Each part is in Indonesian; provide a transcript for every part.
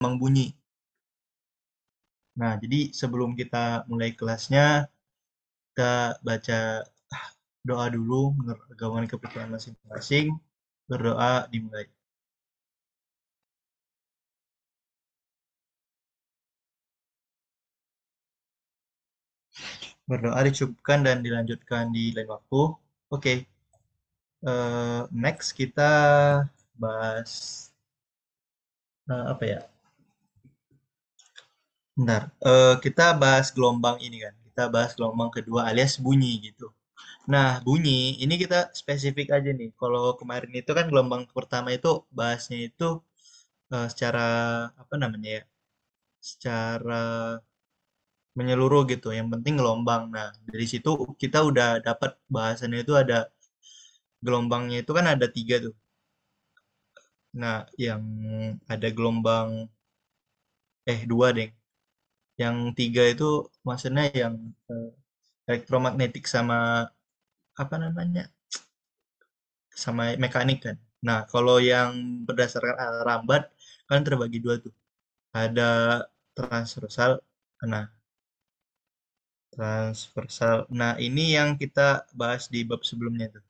gelombang bunyi. Nah, jadi sebelum kita mulai kelasnya, kita baca doa dulu menurut agama kepercayaan masing-masing. Berdoa dimulai. Berdoa dicukupkan dan dilanjutkan di lain waktu. Oke, next kita bahas apa ya? Bentar, kita bahas gelombang ini kan. Kita bahas gelombang kedua alias bunyi gitu. Nah, bunyi ini kita spesifik aja nih. Kalau kemarin itu kan gelombang pertama itu bahasnya itu secara apa namanya ya? Secara menyeluruh gitu. Yang penting gelombang. Nah, dari situ kita udah dapat bahasannya itu ada gelombangnya itu kan ada tiga tuh. Nah, yang ada gelombang dua deh. Yang tiga itu maksudnya yang eh, elektromagnetik sama apa namanya? Sama mekanik kan. Nah, kalau yang berdasarkan arah rambat kan terbagi dua tuh. Ada transversal, nah transversal. Nah, ini yang kita bahas di bab sebelumnya tuh.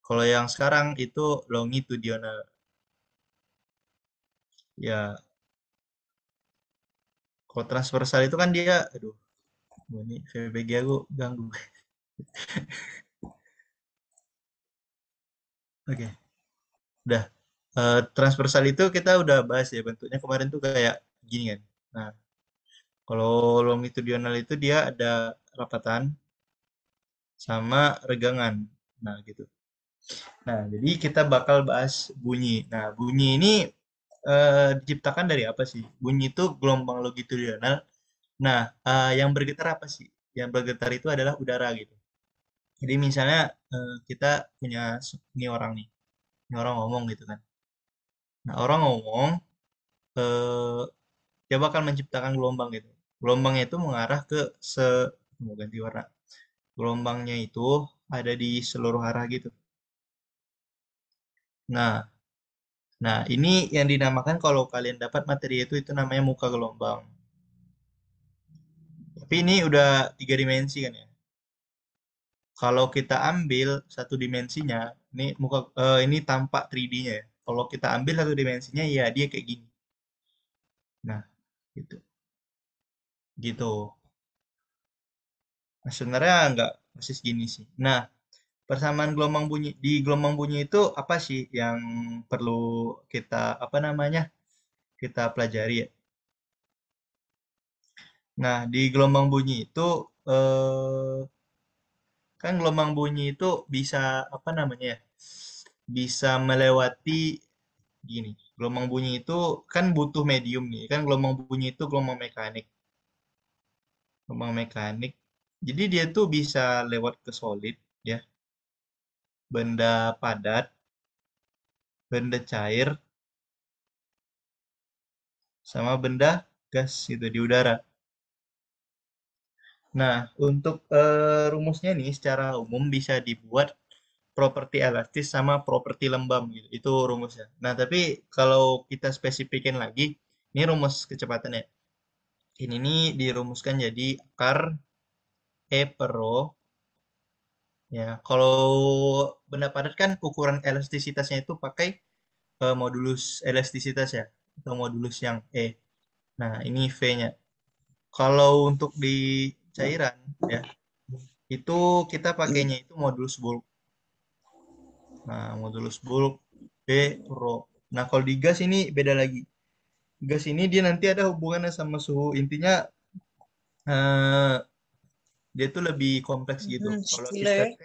Kalau yang sekarang itu longitudinal. Ya, kalau transversal itu kan dia, aduh, ini VBG aku ganggu. Oke, udah. Transversal itu kita udah bahas ya bentuknya kemarin tuh kayak gini kan. Nah, kalau longitudinal itu dia ada rapatan sama regangan. Nah, gitu. Nah, jadi kita bakal bahas bunyi. Nah, bunyi ini diciptakan dari apa sih? Bunyi itu gelombang longitudinal. Nah, yang bergetar apa sih? Yang bergetar itu adalah udara gitu. Jadi misalnya kita punya ini orang nih, ini orang ngomong gitu kan. Nah, orang ngomong, eh, dia bakal menciptakan gelombang gitu. Gelombangnya itu mengarah ke se, mau ganti warna. Gelombangnya itu ada di seluruh arah gitu. Nah, Nah, ini yang dinamakan kalau kalian dapat materi itu namanya muka gelombang. Tapi ini udah tiga dimensi kan ya. Kalau kita ambil satu dimensinya, ini tampak 3D-nya ya. Kalau kita ambil satu dimensinya, ya dia kayak gini. Nah, gitu. Gitu. Nah, sebenarnya nggak persis gini sih. Nah, persamaan gelombang bunyi di gelombang bunyi itu apa sih yang perlu kita apa namanya kita pelajari ya? Nah, di gelombang bunyi itu eh, kan gelombang bunyi itu bisa apa namanya ya? Bisa melewati gini. Gelombang bunyi itu kan butuh medium nih. Kan gelombang bunyi itu gelombang mekanik. Gelombang mekanik. Jadi dia tuh bisa lewat ke solid ya, benda padat, benda cair, sama benda gas gitu di udara. Nah, untuk rumusnya nih secara umum bisa dibuat properti elastis sama properti lembab gitu. Itu rumusnya. Nah, tapi kalau kita spesifikin lagi, ini rumus kecepatannya. Ini nih dirumuskan jadi akar E per rho. Ya, kalau benda padat kan ukuran elastisitasnya itu pakai modulus elastisitas ya, atau modulus yang E. Nah, ini V-nya. Kalau untuk di cairan ya, itu kita pakainya itu modulus bulk. Nah, modulus bulk B rho. Nah, kalau di gas ini beda lagi. Gas ini dia nanti ada hubungannya sama suhu. Intinya eh, dia tuh lebih kompleks gitu. Kalau kita Stile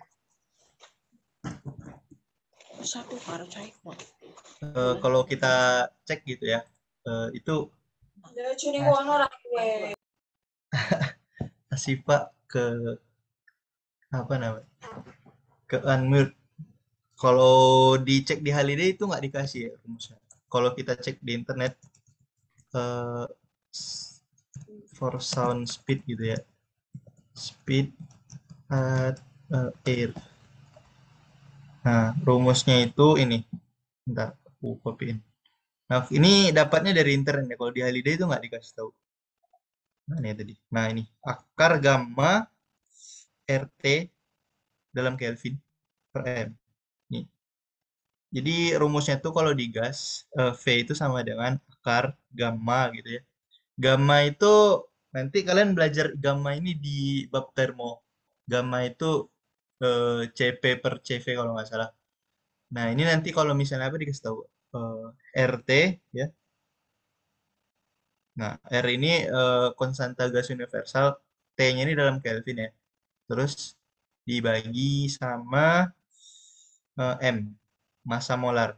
satu karo cai kok. kalau kita cek gitu ya, itu Asipa ke apa namanya ke unmute. Kalau dicek di Haliday itu nggak dikasih ya rumusnya. Kalau kita cek di internet eh, for sound speed gitu ya, speed at air. Nah, rumusnya itu ini. Bentar, aku copyin. Nah, ini dapatnya dari internet ya. Kalau di Haliday itu nggak dikasih tahu. Nah, ini tadi. Nah, ini akar gamma RT dalam Kelvin per M. Nih. Jadi rumusnya tuh kalau digas, V itu sama dengan akar gamma gitu ya. Gamma itu nanti kalian belajar gamma ini di bab termo. Gamma itu CP per CV kalau nggak salah. Nah, ini nanti kalau misalnya apa dikasih tahu RT ya. Nah, R ini konstanta gas universal, T-nya ini dalam Kelvin ya. Terus dibagi sama M, massa molar.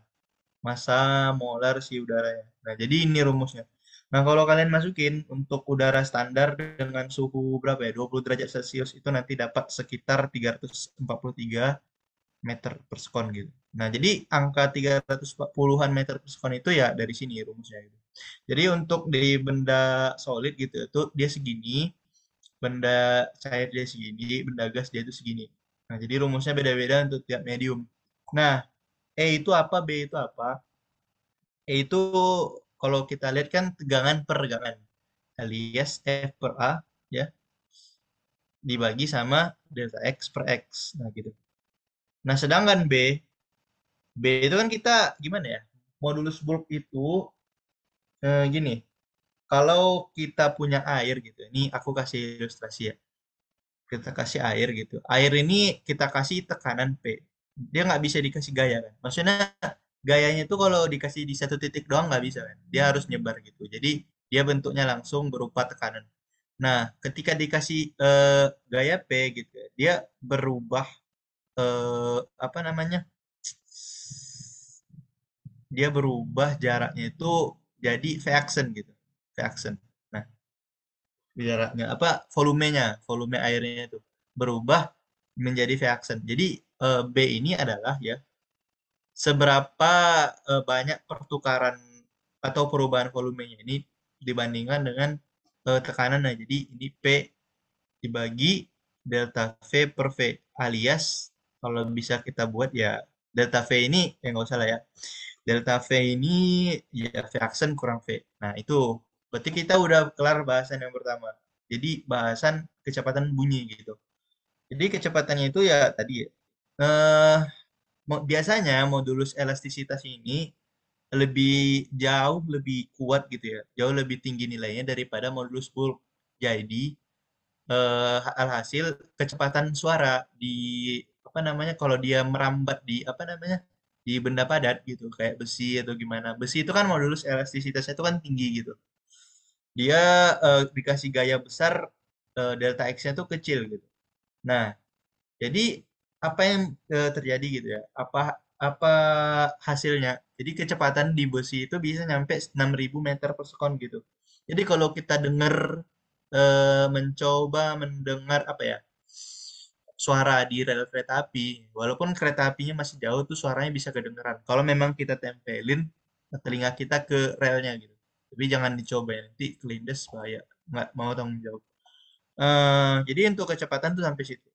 Massa molar si udaranya. Nah, jadi ini rumusnya. Nah, kalau kalian masukin untuk udara standar dengan suhu berapa ya? 20 derajat Celcius itu nanti dapat sekitar 343 meter per sekon gitu. Nah, jadi angka 340-an meter per sekon itu ya dari sini rumusnya gitu. Jadi untuk di benda solid gitu itu dia segini, benda cair dia segini, benda gas dia itu segini. Nah, jadi rumusnya beda-beda untuk tiap medium. Nah, E itu apa, B itu apa? E itu kalau kita lihat kan tegangan per tegangan alias F per A ya dibagi sama delta X per X. Nah, gitu. Nah, sedangkan B itu kan kita gimana ya? Modulus bulk itu gini, kalau kita punya air gitu, ini aku kasih ilustrasi ya. Kita kasih air gitu. Air ini kita kasih tekanan P. Dia nggak bisa dikasih gaya kan. Maksudnya gayanya itu kalau dikasih di satu titik doang nggak bisa kan. Dia harus nyebar gitu. Jadi dia bentuknya langsung berupa tekanan. Nah, ketika dikasih gaya P gitu, ya, dia berubah apa namanya? Dia berubah jaraknya itu jadi V-action gitu. V-action. Nah, jaraknya apa volumenya, volume airnya itu berubah menjadi V-action. Jadi B ini adalah ya seberapa banyak pertukaran atau perubahan volumenya ini dibandingkan dengan tekanannya. Jadi ini P dibagi delta V per V alias kalau bisa kita buat ya delta V ini nggak usah lah ya. Delta V ini ya V aksen kurang V. Nah, itu berarti kita udah kelar bahasan yang pertama. Jadi bahasan kecepatan bunyi gitu. Jadi kecepatannya itu ya tadi ya, eh biasanya modulus elastisitas ini lebih jauh lebih kuat gitu ya. Jauh lebih tinggi nilainya daripada modulus bulk. Jadi alhasil kecepatan suara di apa namanya kalau dia merambat di apa namanya di benda padat gitu kayak besi atau gimana besi itu kan modulus elastisitasnya itu kan tinggi gitu dia dikasih gaya besar delta x-nya tuh kecil gitu nah jadi apa yang terjadi gitu ya apa apa hasilnya jadi kecepatan di besi itu bisa nyampe 6.000 meter per sekon gitu jadi kalau kita dengar mencoba mendengar apa ya suara di rel kereta api walaupun kereta apinya masih jauh tuh suaranya bisa kedengeran kalau memang kita tempelin telinga kita ke relnya gitu tapi jangan dicoba ya nanti kelindes bahaya nggak mau tanggung jawab. Jadi untuk kecepatan tuh sampai situ.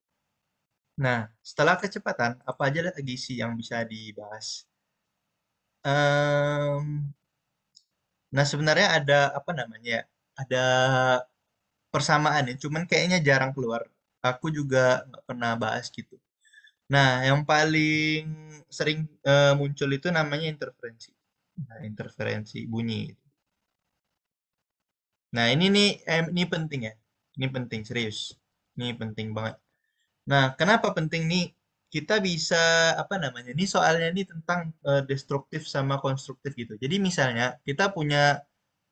Nah, setelah kecepatan, apa aja lagi sih yang bisa dibahas? Em, nah, sebenarnya ada apa namanya ya? Ada persamaan ya, cuman kayaknya jarang keluar. Aku juga nggak pernah bahas gitu. Nah, yang paling sering muncul itu namanya interferensi. Nah, interferensi bunyi. Nah, ini nih, ini penting ya. Ini penting, serius. Ini penting banget. Nah, kenapa penting nih? Kita bisa apa namanya? Ini soalnya ini tentang destruktif sama konstruktif gitu. Jadi misalnya kita punya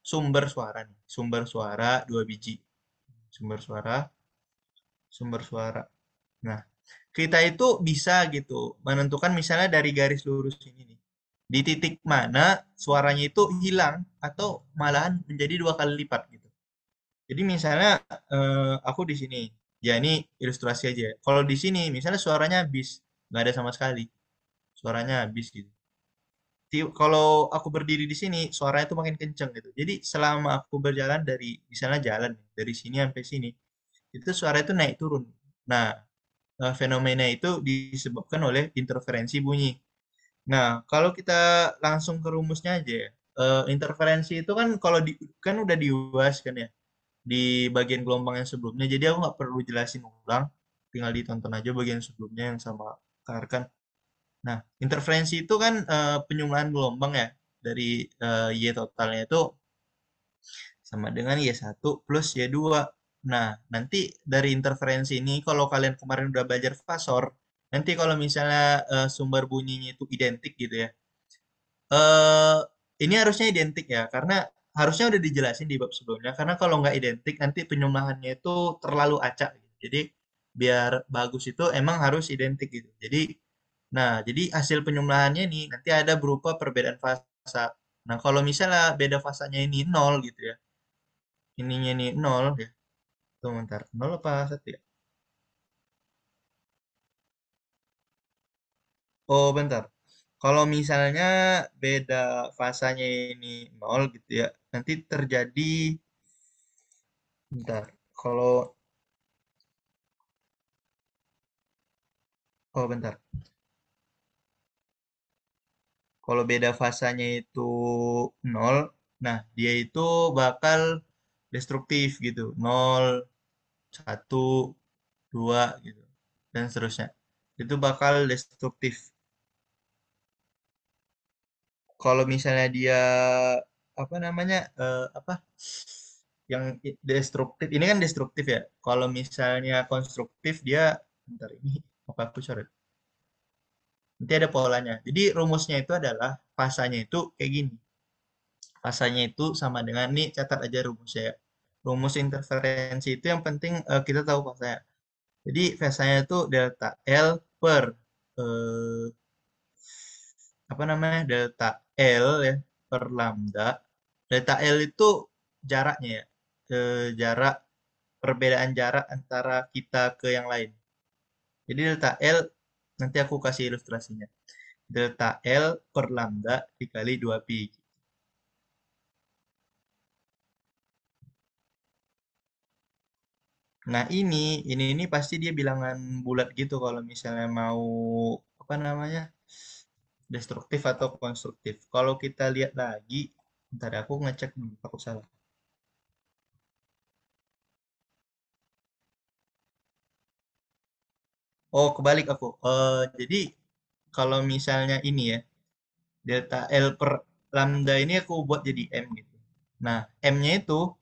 sumber suara nih, sumber suara dua biji, sumber suara, sumber suara. Nah, kita itu bisa gitu menentukan misalnya dari garis lurus ini nih. Di titik mana suaranya itu hilang atau malahan menjadi dua kali lipat gitu. Jadi misalnya aku di sini, ya ini ilustrasi aja. Kalau di sini misalnya suaranya habis, nggak ada sama sekali. Suaranya habis gitu. Kalau aku berdiri di sini, suaranya itu makin kenceng gitu. Jadi selama aku berjalan dari misalnya jalan dari sini sampai sini, itu suara itu naik turun. Nah, fenomena itu disebabkan oleh interferensi bunyi. Nah, kalau kita langsung ke rumusnya aja ya. interferensi itu kan kalau di kan udah diulas kan ya di bagian gelombang yang sebelumnya. Jadi aku nggak perlu jelasin ulang, tinggal ditonton aja bagian sebelumnya yang sama Kak Arkan. Nah, interferensi itu kan penyumlahan gelombang ya dari Y totalnya itu sama dengan Y1 plus Y2. Nah, nanti dari interferensi ini kalau kalian kemarin udah belajar fasor, nanti kalau misalnya sumber bunyinya itu identik gitu ya. eh ini harusnya identik ya, karena harusnya udah dijelasin di bab sebelumnya. Karena kalau nggak identik, nanti penyumlahannya itu terlalu acak. Gitu. Jadi biar bagus itu emang harus identik gitu. Jadi hasil penyumlahannya nih nanti ada berupa perbedaan fasa. Nah, kalau misalnya beda fasanya ini nol gitu ya, ininya nih nol ya. Tunggu bentar, nol apa satu ya? Oh, bentar. Kalau misalnya beda fasanya ini nol gitu ya, nanti terjadi, bentar. Oh bentar. Kalau beda fasanya itu nol, nah dia itu bakal destruktif gitu. Nol, satu, dua gitu. Dan seterusnya. Itu bakal destruktif. Kalau misalnya dia apa namanya apa yang destruktif ini kan destruktif ya. Kalau misalnya konstruktif dia bentar ini apa aku coret. Nanti ada polanya. Jadi rumusnya itu adalah fasanya itu kayak gini. Fasanya itu sama dengan nih catat aja rumusnya ya. Rumus interferensi itu yang penting kita tahu fasanya. Jadi fasanya itu delta L per eh, apa namanya delta L ya per lambda. Delta L itu jaraknya ya, jarak perbedaan jarak antara kita ke yang lain. Jadi delta L nanti aku kasih ilustrasinya. Delta L per lambda dikali 2pi. Nah, ini pasti dia bilangan bulat gitu kalau misalnya mau apa namanya? Destruktif atau konstruktif. Kalau kita lihat lagi, ntar aku ngecek dulu aku salah. Oh, kebalik aku. Jadi kalau misalnya ini ya, delta L per lambda ini aku buat jadi M gitu. Nah, M-nya itu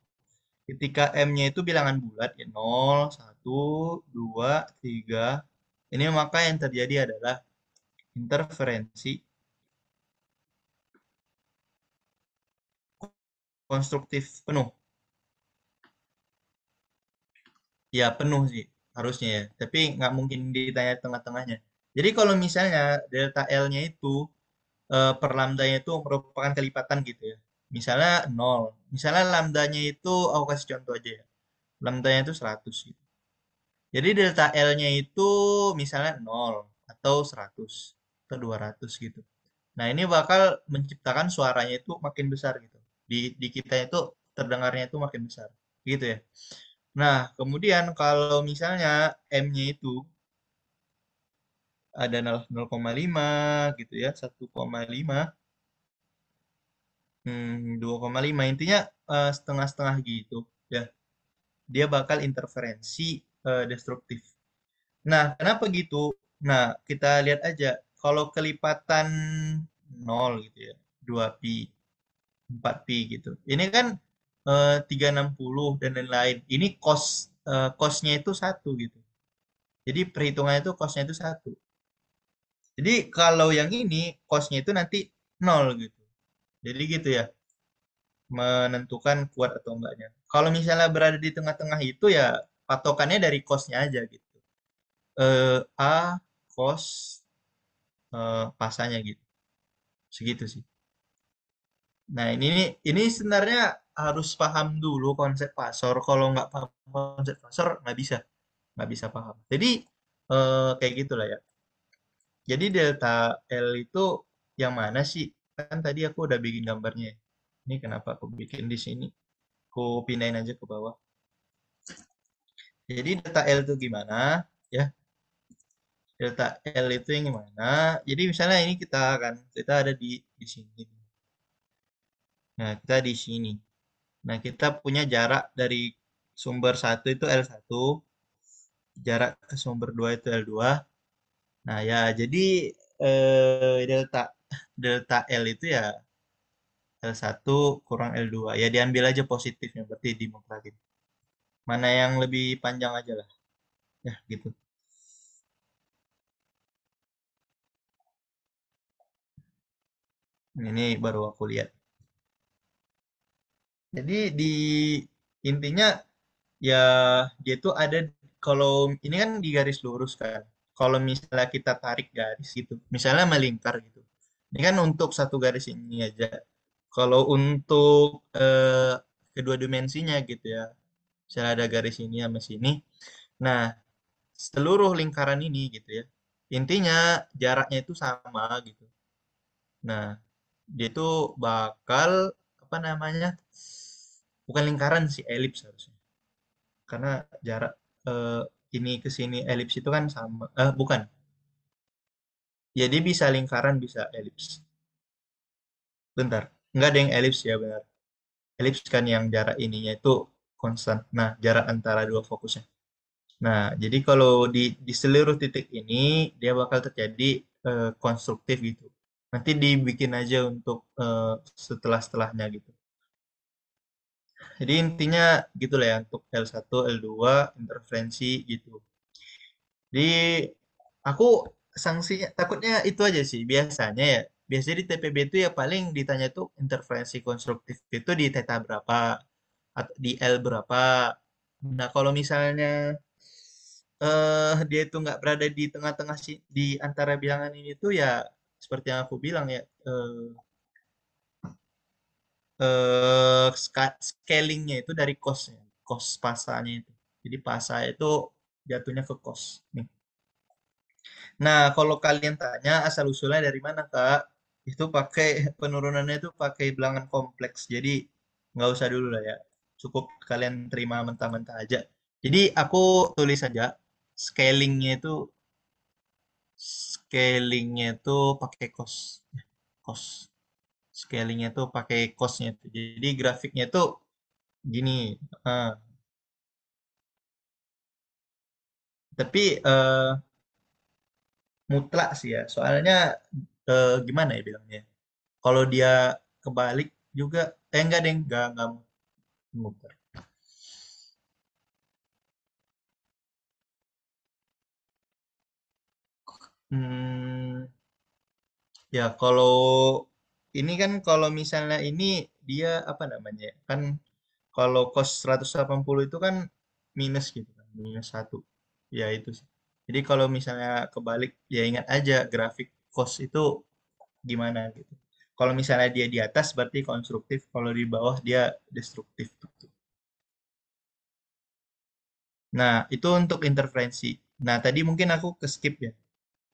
ketika M-nya itu bilangan bulat ya 0, 1, 2, 3. Ini maka yang terjadi adalah interferensi konstruktif penuh. Ya penuh sih harusnya ya. Tapi nggak mungkin ditanya tengah-tengahnya. Jadi kalau misalnya delta L-nya itu per lambdanya itu merupakan kelipatan gitu ya. Misalnya 0. Misalnya lambdanya itu aku kasih contoh aja ya. Lambdanya itu 100 gitu. Jadi delta L-nya itu misalnya 0 atau 100 atau 200 gitu. Nah, ini bakal menciptakan suaranya itu makin besar gitu. Di kita itu terdengarnya itu makin besar. Gitu ya. Nah, kemudian kalau misalnya M-nya itu ada 0,5 gitu ya, 1,5, 2,5 intinya setengah-setengah gitu ya. Dia bakal interferensi destruktif. Nah, kenapa gitu? Nah, kita lihat aja kalau kelipatan 0 gitu ya, 2pi, 4pi gitu. Ini kan 360 dan lain-lain. Ini cosnya itu satu gitu. Jadi perhitungannya itu cosnya itu satu. Jadi kalau yang ini cosnya itu nanti nol gitu. Jadi gitu ya, menentukan kuat atau enggaknya. Kalau misalnya berada di tengah-tengah itu ya patokannya dari cosnya aja gitu. A cos pasanya gitu. Segitu sih. Nah ini sebenarnya harus paham dulu konsep pasor. Kalau nggak paham konsep pasor nggak bisa paham. Jadi kayak gitulah ya. Jadi delta L itu yang mana sih? Kan tadi aku udah bikin gambarnya. Ini kenapa aku bikin di sini? Aku pindahin aja ke bawah. Jadi delta L itu gimana? Ya, delta L itu yang gimana? Jadi misalnya ini kita ada di sini. Nah, kita di sini. Nah, kita punya jarak dari sumber satu itu L1, jarak ke sumber 2 itu L2. Nah, ya jadi delta delta L itu ya L1 kurang L2. Ya diambil aja positifnya, berarti dimutrakin. Mana yang lebih panjang aja lah. Ya, gitu. Ini baru aku lihat. Jadi di intinya ya dia tuh ada, kalau ini kan di garis lurus kan. Kalau misalnya kita tarik garis gitu, misalnya melingkar gitu. Ini kan untuk satu garis ini aja. Kalau untuk kedua dimensinya gitu ya, misalnya ada garis ini sama sini. Nah, seluruh lingkaran ini gitu ya, intinya jaraknya itu sama gitu. Nah, dia tuh bakal apa namanya? Bukan lingkaran sih, elips harusnya. Karena jarak eh, ini ke sini elips itu kan sama. Bukan. Jadi bisa lingkaran, bisa elips. Bentar. Nggak ada yang elips ya, benar. Elips kan yang jarak ininya itu konstan. Nah, jarak antara dua fokusnya. Nah, jadi kalau di seluruh titik ini dia bakal terjadi konstruktif gitu. Nanti dibikin aja untuk setelah-setelahnya gitu. Jadi intinya gitu lah ya untuk L1, L2, interferensi gitu. Jadi aku sanksinya takutnya itu aja sih biasanya ya. Biasanya di TPB itu ya paling ditanya tuh interferensi konstruktif itu di theta berapa atau di L berapa. Nah, kalau misalnya dia itu nggak berada di tengah-tengah sih di antara bilangan ini tuh ya seperti yang aku bilang ya, scalingnya itu dari costnya, cost pasanya itu. Jadi pasa itu jatuhnya ke cost. Nih. Nah, kalau kalian tanya asal usulnya dari mana, Kak? Itu pakai penurunannya itu pakai bilangan kompleks. Jadi nggak usah dulu lah ya. Cukup kalian terima mentah-mentah aja. Jadi aku tulis saja scalingnya itu scalingnya itu pakai cost. Cost. Scalingnya itu pakai costnya itu. Jadi grafiknya itu gini. eh, tapi mutlak sih ya. Soalnya gimana ya bilangnya? Kalau dia kebalik juga, enggak deh, enggak muter. Hmm, ya kalau ini kan kalau misalnya ini dia apa namanya ya, kan kalau cos 180 itu kan minus gitu kan, minus satu. Ya itu sih. Jadi kalau misalnya kebalik, ya ingat aja grafik cos itu gimana gitu. Kalau misalnya dia di atas berarti konstruktif, kalau di bawah dia destruktif. Gitu. Nah, itu untuk interferensi. Nah, tadi mungkin aku ke skip ya.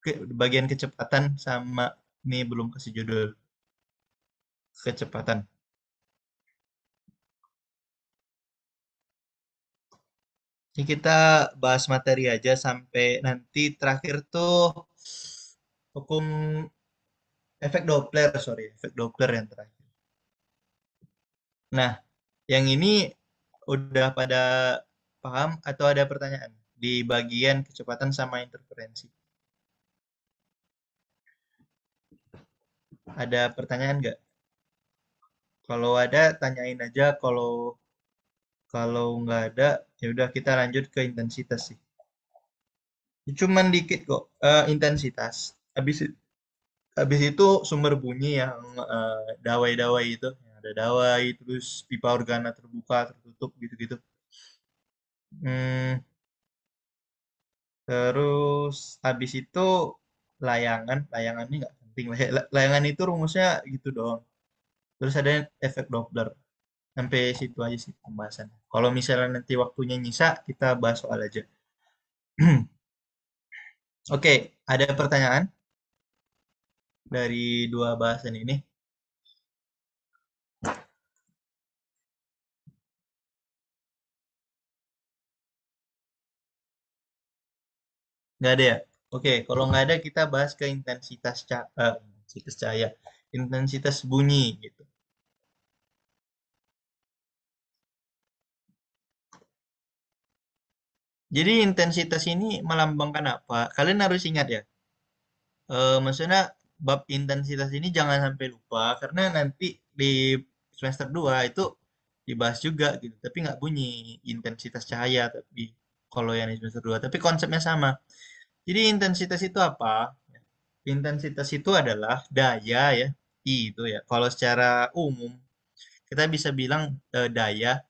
Ke bagian kecepatan sama ini belum kasih judul kecepatan. Ini kita bahas materi aja sampai nanti terakhir tuh hukum efek Doppler, sorry, efek Doppler yang terakhir. Nah, yang ini udah pada paham atau ada pertanyaan di bagian kecepatan sama interferensi? Ada pertanyaan nggak? Kalau ada, tanyain aja. Kalau kalau nggak ada, ya udah kita lanjut ke intensitas sih. Cuman dikit kok intensitas. Habis habis itu sumber bunyi yang dawai-dawai itu, yang ada dawai, terus pipa organa terbuka, tertutup gitu-gitu. Hmm, terus habis itu layangan ini nggak penting lah. Ya. Layangan itu rumusnya gitu doang. Terus ada efek Doppler. Sampai situ aja sih pembahasan. Kalau misalnya nanti waktunya nyisa, kita bahas soal aja. Oke, ada pertanyaan dari dua bahasan ini? Nggak ada ya? Oke, kalau nggak ada kita bahas ke intensitas cahaya, intensitas bunyi gitu. Jadi intensitas ini melambangkan apa? Kalian harus ingat ya. Maksudnya bab intensitas ini jangan sampai lupa karena nanti di semester 2 itu dibahas juga gitu. Tapi nggak bunyi intensitas cahaya tapi kalau yang di semester 2. Tapi konsepnya sama. Jadi intensitas itu apa? Intensitas itu adalah daya ya. I itu ya. Kalau secara umum kita bisa bilang daya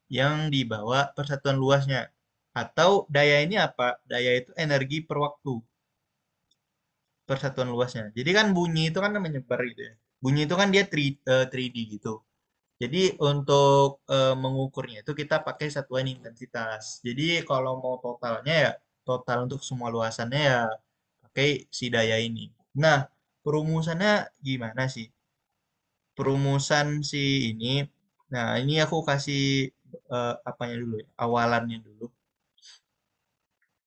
yang dibawa persatuan luasnya. Atau daya ini apa? Daya itu energi per waktu, persatuan luasnya. Jadi kan bunyi itu kan menyebar gitu ya. Bunyi itu kan dia 3D gitu. Jadi untuk mengukurnya itu kita pakai satuan intensitas. Jadi kalau mau totalnya ya total untuk semua luasannya ya pakai si daya ini. Nah, perumusannya gimana sih? Perumusan si ini. Nah, ini aku kasih apanya dulu ya, awalannya dulu.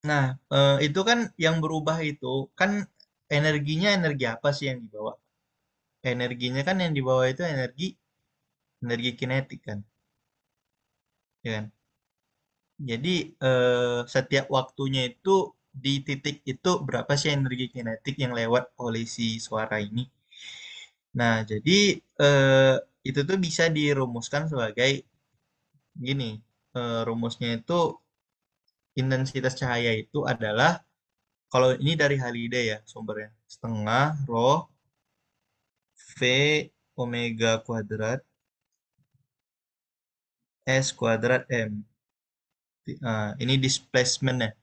Nah, itu kan yang berubah itu kan energinya energi apa sih yang dibawa? Energinya kan yang dibawa itu energi energi kinetik kan, ya kan? Jadi setiap waktunya itu di titik itu berapa sih energi kinetik yang lewat oleh si suara ini? Nah, jadi eh, itu tuh bisa dirumuskan sebagai gini. Rumusnya itu intensitas cahaya itu adalah kalau ini dari Halliday ya sumbernya setengah rho V omega kuadrat S kuadrat M. Ini displacement-nya.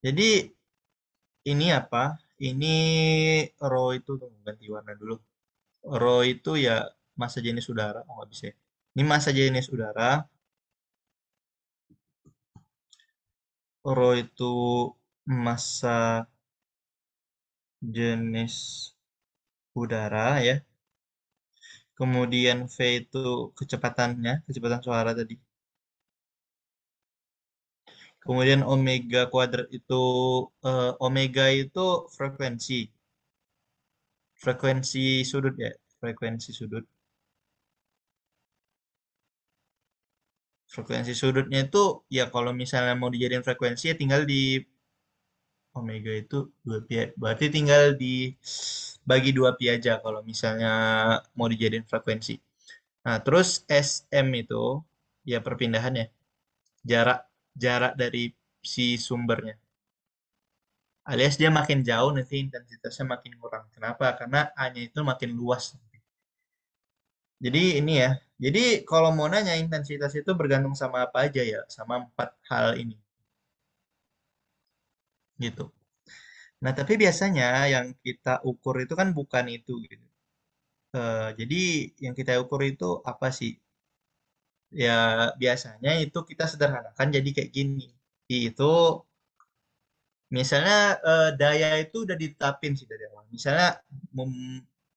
Jadi ini apa? Ini rho itu tunggu ganti warna dulu. Rho itu ya massa jenis udara. Oh nggak bisa ya. Ini massa jenis udara. Rho itu massa jenis udara ya. Kemudian V itu kecepatannya, kecepatan suara tadi. Kemudian omega kuadrat itu omega itu frekuensi. Frekuensi sudut ya, frekuensi sudut. Frekuensi sudutnya itu ya kalau misalnya mau dijadiin frekuensi ya tinggal di omega itu 2 pi. Berarti tinggal dibagi 2 pi aja kalau misalnya mau dijadiin frekuensi. Nah, terus SM itu ya perpindahan ya, jarak jarak dari si sumbernya. Alias dia makin jauh nanti intensitasnya makin kurang. Kenapa? Karena A-nya itu makin luas. Jadi ini ya. Jadi kalau mau nanya intensitas itu bergantung sama apa aja ya? Sama 4 hal ini gitu. Nah, tapi biasanya yang kita ukur itu kan bukan itu gitu. Jadi yang kita ukur itu apa sih? Ya biasanya itu kita sederhanakan jadi kayak gini. Itu misalnya daya itu udah ditetapin sih dari awal. Misalnya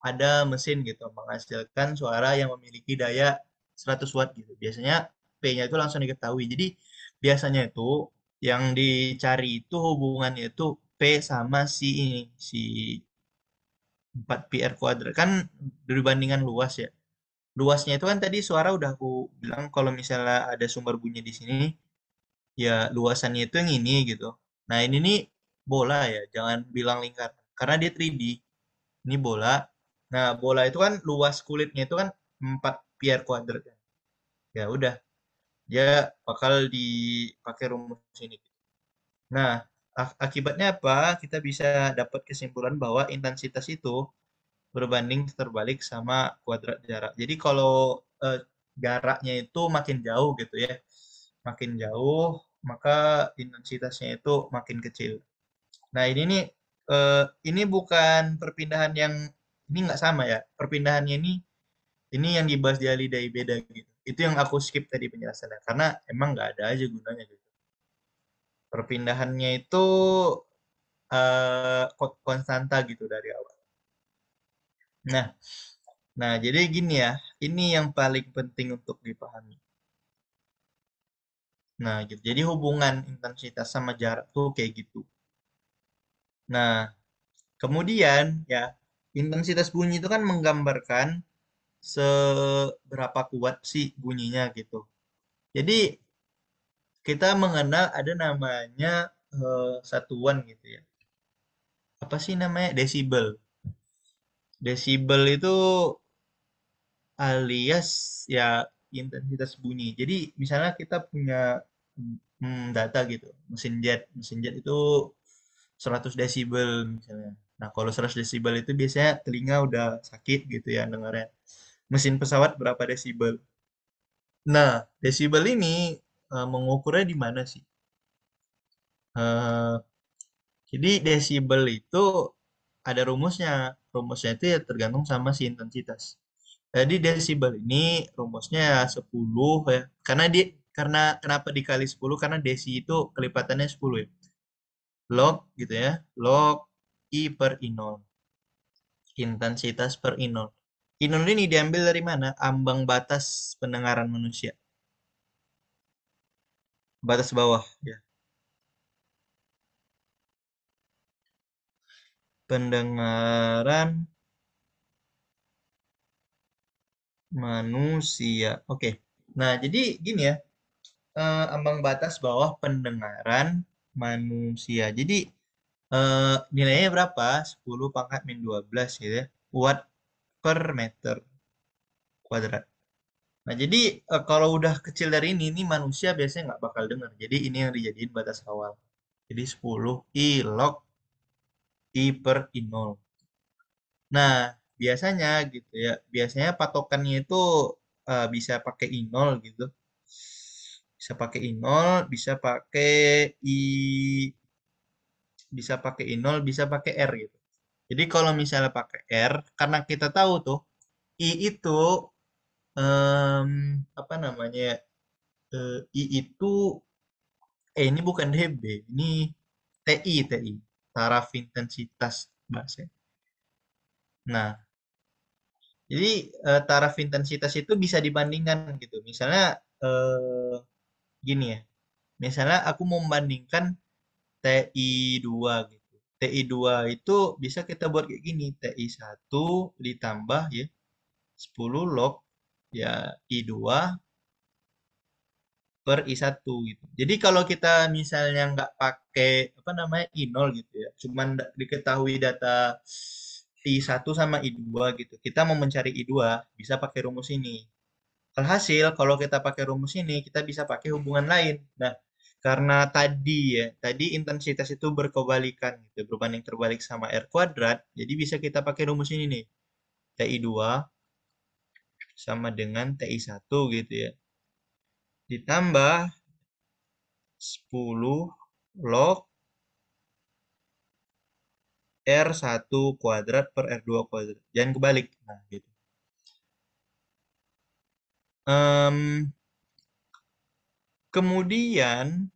ada mesin gitu menghasilkan suara yang memiliki daya 100 watt gitu. Biasanya P-nya itu langsung diketahui. Jadi biasanya itu yang dicari itu hubungannya itu P sama si ini, si 4 pi R kuadrat. Kan berbandingan luas ya. Luasnya itu kan tadi suara udah aku bilang kalau misalnya ada sumber bunyi di sini, ya luasannya itu yang ini gitu. Nah ini nih bola ya, jangan bilang lingkar. Karena dia 3D, ini bola. Nah bola itu kan luas kulitnya itu kan 4 pi R kuadrat. Kan. Ya udah, dia bakal dipakai rumus ini. Nah, akibatnya apa? Kita bisa dapat kesimpulan bahwa intensitas itu berbanding terbalik sama kuadrat jarak. Jadi kalau eh, jaraknya itu makin jauh gitu ya, makin jauh, maka intensitasnya itu makin kecil. Nah ini nih, ini bukan perpindahan yang ini nggak sama ya. Perpindahannya ini yang dibahas di Alidai beda gitu. Itu yang aku skip tadi penjelasannya karena emang nggak ada aja gunanya gitu. Perpindahannya itu konstanta gitu dari awal. Nah, nah jadi gini ya, ini yang paling penting untuk dipahami. Nah, gitu. Jadi hubungan intensitas sama jarak tuh kayak gitu. Nah, kemudian ya intensitas bunyi itu kan menggambarkan seberapa kuat sih bunyinya gitu. Jadi kita mengenal ada namanya satuan gitu ya. Apa sih namanya? Desibel. Desibel itu alias ya intensitas bunyi. Jadi misalnya kita punya data gitu, mesin jet. Mesin jet itu 100 desibel misalnya. Nah, kalau 100 desibel itu biasanya telinga udah sakit gitu ya dengarnya. Mesin pesawat berapa desibel? Nah, desibel ini mengukurnya di mana sih? Eh, jadi desibel itu ada rumusnya. Rumusnya itu ya tergantung sama si intensitas. Jadi desibel ini rumusnya ya 10 ya. Karena kenapa dikali 10? Karena desi itu kelipatannya 10 ya. Log gitu ya. Log I per I0. Intensitas per I0. I0 ini diambil dari mana? Ambang batas pendengaran manusia. Batas bawah ya. Pendengaran manusia. Oke. Nah, jadi gini ya. Ambang batas bawah pendengaran manusia. Jadi nilainya berapa? 10 pangkat min 12 gitu ya. Watt per meter kuadrat. Nah, jadi kalau udah kecil dari ini manusia biasanya nggak bakal dengar. Jadi ini yang dijadiin batas awal. Jadi 10 I log I per I0. Nah, biasanya gitu ya. Biasanya patokannya itu bisa pakai I0 gitu. Bisa pakai I0, I bisa pakai I0, bisa pakai R gitu. Jadi kalau misalnya pakai R, karena kita tahu tuh I itu apa namanya ya, I itu ini bukan dB, ini TI, taraf intensitas bahasa. Nah, jadi taraf intensitas itu bisa dibandingkan gitu. Misalnya gini ya. Misalnya aku mau membandingkan TI2 gitu. TI2 itu bisa kita buat kayak gini. TI1 ditambah ya 10 log ya I2 per I1 gitu. Jadi kalau kita misalnya nggak pakai apa namanya I0 gitu ya, cuman diketahui data I1 sama I2 gitu. Kita mau mencari I2 bisa pakai rumus ini. Alhasil kalau kita pakai rumus ini kita bisa pakai hubungan lain. Nah, karena tadi intensitas itu berkebalikan gitu, berbanding terbalik sama R kuadrat, jadi bisa kita pakai rumus ini nih. TI2 sama dengan TI1 gitu ya. Ditambah 10 log R1 kuadrat per R2 kuadrat. Jangan kebalik. Nah, gitu. Em, kemudian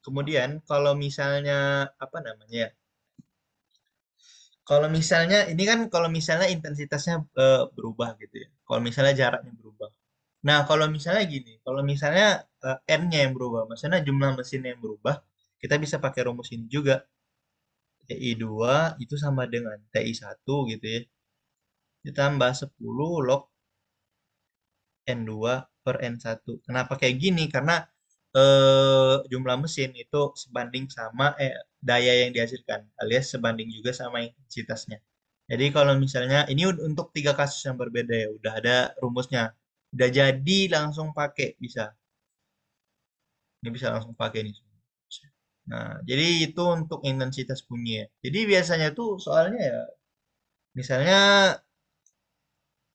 kemudian kalau misalnya apa namanya ya? Kalau misalnya ini kan kalau misalnya intensitasnya berubah gitu ya. Kalau misalnya jaraknya berubah. Nah, kalau misalnya gini, kalau misalnya N-nya yang berubah, maksudnya jumlah mesin yang berubah, kita bisa pakai rumus ini juga. TI2 itu sama dengan TI1 gitu ya. Ditambah 10 log N2 per N1. Kenapa kayak gini? Karena jumlah mesin itu sebanding sama daya yang dihasilkan, alias sebanding juga sama intensitasnya. Jadi kalau misalnya ini untuk tiga kasus yang berbeda ya, udah ada rumusnya. Udah jadi langsung pakai bisa. Ini bisa langsung pakai nih. Nah, jadi itu untuk intensitas bunyi ya. Jadi biasanya tuh soalnya ya, misalnya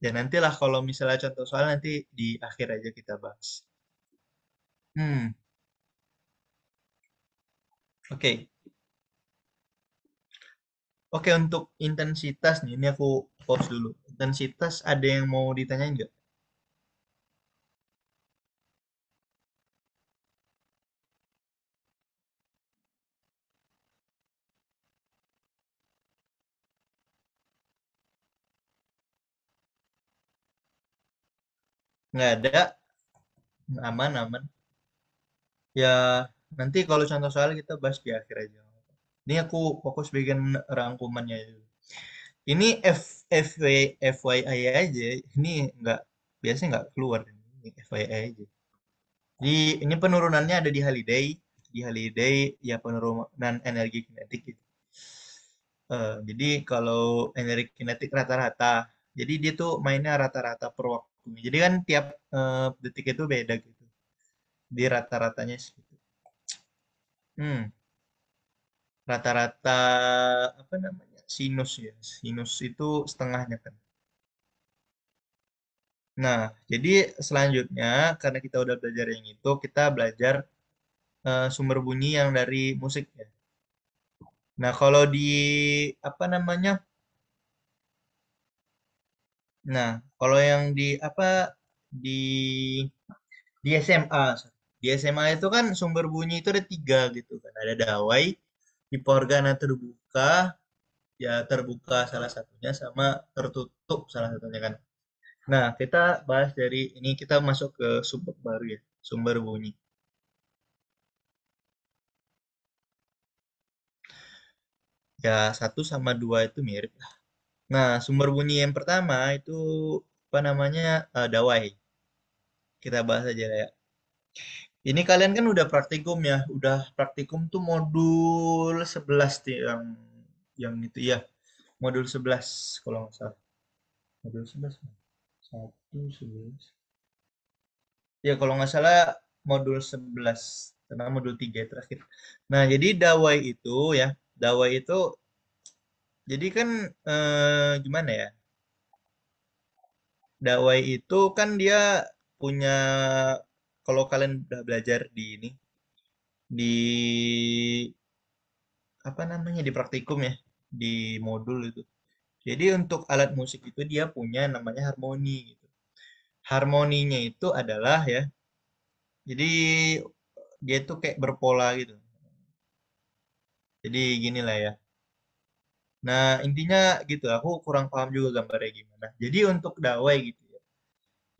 ya nantilah kalau misalnya contoh soal nanti di akhir aja kita bahas. Hmm, oke. Oke, untuk intensitas nih, ini aku pause dulu. Intensitas ada yang mau ditanyain nggak? Nggak ada, aman, aman. Ya, nanti kalau contoh soal kita bahas di akhir aja. Ini aku fokus bikin rangkumannya dulu. Ini FYI aja. Ini nggak biasanya nggak keluar. Ini FYI aja. Jadi ini penurunannya ada di Holiday. Di Holiday ya penurunan energi kinetik gitu. Jadi kalau energi kinetik rata-rata, jadi dia tuh mainnya rata-rata per waktunya. Jadi kan tiap detik itu beda gitu. Di rata-ratanya segitu. Hmm, rata-rata apa namanya? Sinus ya. Sinus itu setengahnya kan. Nah, jadi selanjutnya karena kita udah belajar yang itu, kita belajar sumber bunyi yang dari musik ya. Nah, kalau di apa namanya? Nah, kalau yang di apa di SMA, di SMA itu kan sumber bunyi itu ada tiga gitu kan. Ada dawai, pipa organa terbuka, ya terbuka salah satunya sama tertutup salah satunya kan. Nah, kita bahas dari ini kita masuk ke sumber baru ya, sumber bunyi. Ya satu sama dua itu mirip. Nah, sumber bunyi yang pertama itu apa namanya dawai. Kita bahas aja ya. Ini kalian kan udah praktikum ya, udah praktikum tuh modul 11 tuh yang itu ya. Modul 11 kalau nggak salah. Modul 11. 11. Ya kalau nggak salah modul 11 karena modul 3 terakhir. Nah, jadi dawai itu ya, dawai itu jadi kan gimana ya? Dawai itu kan dia punya kalau kalian udah belajar di ini di apa namanya di praktikum ya di modul itu. Jadi untuk alat musik itu dia punya namanya harmoni gitu. Harmoninya itu adalah ya. Jadi dia tuh kayak berpola gitu. Jadi gini lah ya. Nah, intinya gitu. Aku kurang paham juga gambarnya gimana. Jadi untuk dawai gitu ya.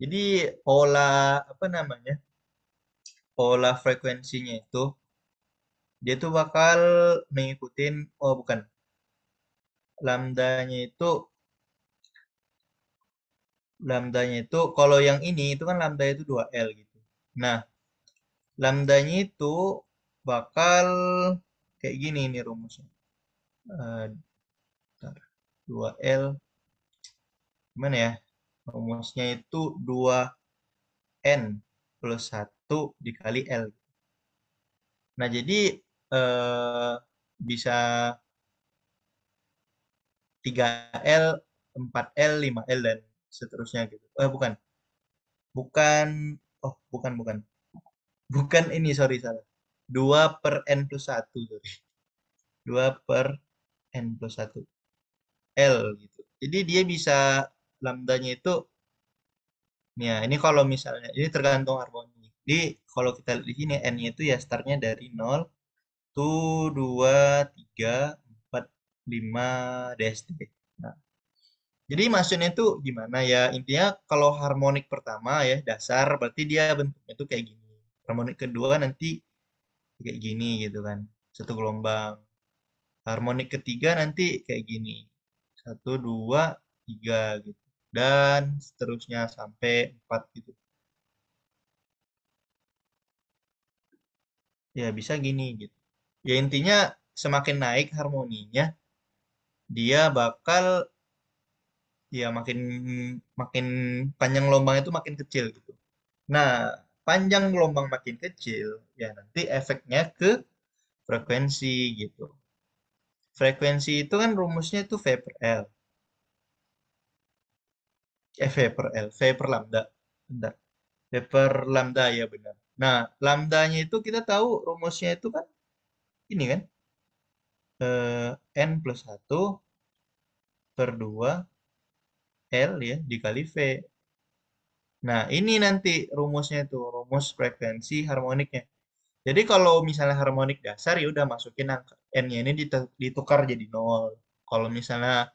Jadi pola apa namanya? Pola frekuensinya itu dia tuh bakal mengikutin oh bukan lambdanya itu lambdanya itu kalau yang ini itu kan lambda itu 2L gitu. Nah, lambdanya itu bakal kayak gini nih rumusnya. Bentar. 2L gimana ya? Rumusnya itu 2N plus 1 dikali L. Nah, jadi bisa 3L, 4L, 5L dan seterusnya gitu. Bukan. Bukan. Oh, bukan. Bukan ini, sorry, salah. 2 per N plus 1, sorry. 2 per N plus 1. L gitu. Jadi dia bisa lambdanya itu, ya ini kalau misalnya, ini tergantung harmoni. Jadi kalau kita lihat di sini, N-nya itu ya startnya dari 0, tuh 2, 3, 4, 5 DSD. Nah, jadi maksudnya itu gimana ya? Intinya kalau harmonik pertama ya, dasar, berarti dia bentuknya itu kayak gini. Harmonik kedua nanti kayak gini gitu kan. Satu gelombang. Harmonik ketiga nanti kayak gini. Satu, dua, tiga gitu. Dan seterusnya sampai empat gitu. Ya bisa gini gitu. Ya intinya semakin naik harmoninya, dia bakal ya makin makin panjang gelombang itu makin kecil gitu. Nah, panjang gelombang makin kecil, ya nanti efeknya ke frekuensi gitu. Frekuensi itu kan rumusnya itu V per L. V per L, V per lambda. Bentar. V per lambda ya benar. Nah, lambdanya itu kita tahu rumusnya itu kan ini kan N plus 1 per 2 L ya dikali V. Nah, ini nanti rumusnya itu, rumus frekuensi harmoniknya. Jadi kalau misalnya harmonik dasar ya udah masukin angka N-nya ini ditukar jadi nol. Kalau misalnya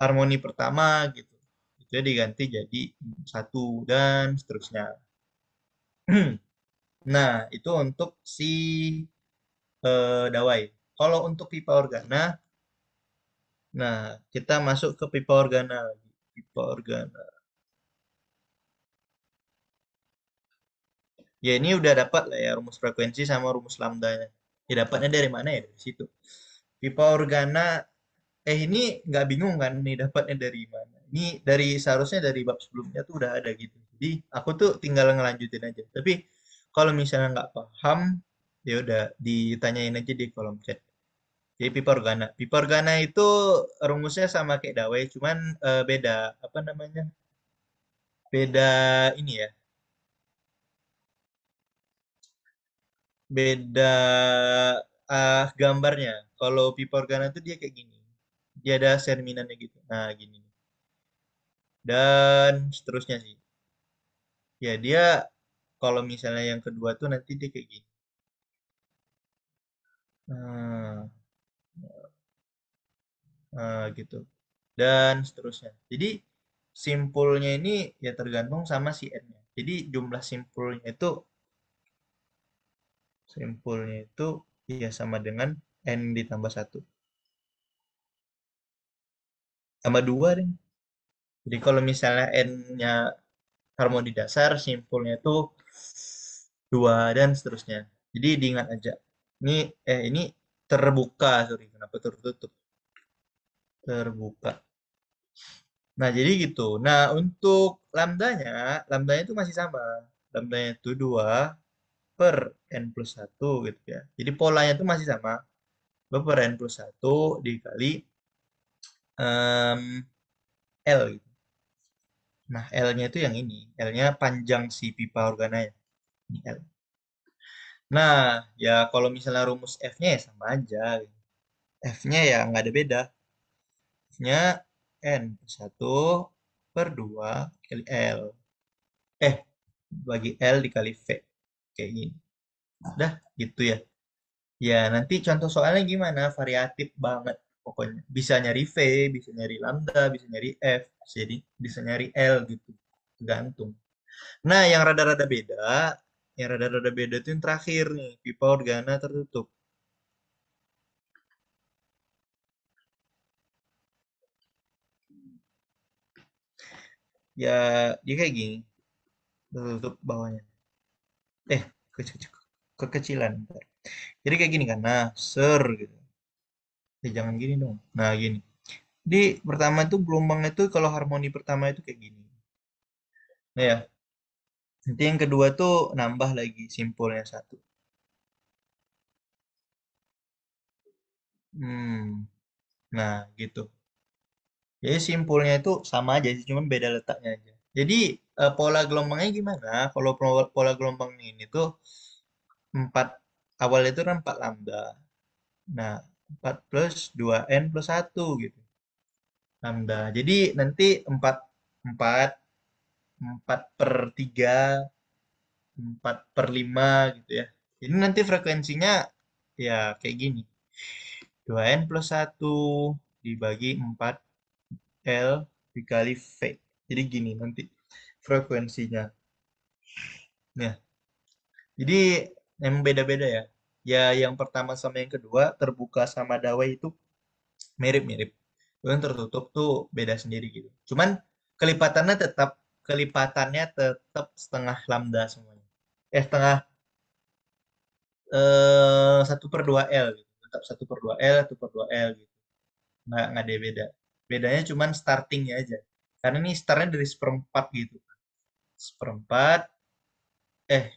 harmoni pertama gitu, itu diganti jadi satu dan seterusnya. Nah, itu untuk si dawai. Kalau untuk pipa organa, Nah, kita masuk ke pipa organa lagi. Pipa organa. Ya ini udah dapat lah ya rumus frekuensi sama rumus lambdanya. Ya dapatnya dari mana ya? Dari situ. Pipa organa, ini nggak bingung kan nih dapatnya dari mana? Ini dari seharusnya dari bab sebelumnya tuh udah ada gitu. Jadi aku tuh tinggal ngelanjutin aja. Tapi kalau misalnya nggak paham, ya udah ditanyain aja di kolom chat. Jadi pipa organa. Pipa organa itu rumusnya sama kayak dawai, cuman beda apa namanya? Beda ini ya, beda gambarnya. Kalau pipa organa tuh dia kayak gini. Dia ada cerminannya gitu. Nah, gini. Dan seterusnya sih. Ya, dia kalau misalnya yang kedua tuh nanti dia kayak gini. Nah, gitu. Dan seterusnya. Jadi simpulnya ini ya tergantung sama si n-nya. Jadi jumlah simpulnya itu ya sama dengan n ditambah satu tambah 2 deh. Jadi kalau misalnya n-nya harmoni dasar, simpulnya itu 2 dan seterusnya. Jadi diingat aja. Ini terbuka, sorry, kenapa tertutup? Terbuka. Nah, jadi gitu. Nah, untuk lambdanya itu masih sama. Lambdanya itu 2 per n plus satu gitu ya. Jadi polanya itu masih sama. 2 per n plus satu dikali em, L gitu. Nah, L-nya itu yang ini. L-nya panjang si pipa organanya. Ini L. Nah, ya kalau misalnya rumus F-nya ya sama aja. F-nya ya nggak ada beda. F-nya N per 1 per 2 kali L. Eh, bagi L dikali V. Kayak gini. Udah, gitu ya. Ya, nanti contoh soalnya gimana? Variatif banget pokoknya. Bisa nyari V, bisa nyari lambda, bisa nyari F, bisa nyari L gitu. Tergantung. Nah, yang rada-rada beda itu yang terakhir nih, pipa organa tertutup. Ya, dia kayak gini, tertutup bawahnya. Eh, kekecilan. Bentar. Jadi kayak gini kan, nah, gitu. Jangan gini dong. Nah, gini. Di pertama itu gelombang itu kalau harmoni pertama itu kayak gini. Nah ya, nanti yang kedua tuh nambah lagi simpulnya satu. Hmm, nah gitu. Jadi simpulnya itu sama aja sih, cuma beda letaknya aja. Jadi pola gelombangnya gimana? Kalau pola gelombang ini tuh 4 awal itu kan 4 lambda. Nah, 4 plus 2n plus satu gitu. Lambda. Jadi nanti 4 4 4 per 3 4 per 5 gitu ya. Ini nanti frekuensinya ya kayak gini. 2n plus satu dibagi 4 L dikali V. Jadi gini nanti frekuensinya. Nah, jadi emang beda-beda ya. Ya yang pertama sama yang kedua terbuka sama dawai itu mirip-mirip. Yang tertutup tuh beda sendiri gitu. Cuman kelipatannya tetap kelipatannya tetap setengah lambda semuanya. Setengah 1/2 L gitu. Tetap 1/2 L, 1/2 L gitu. Nggak ada beda. Bedanya cuman startingnya aja. Karena ini startnya dari seperempat gitu. Seperempat,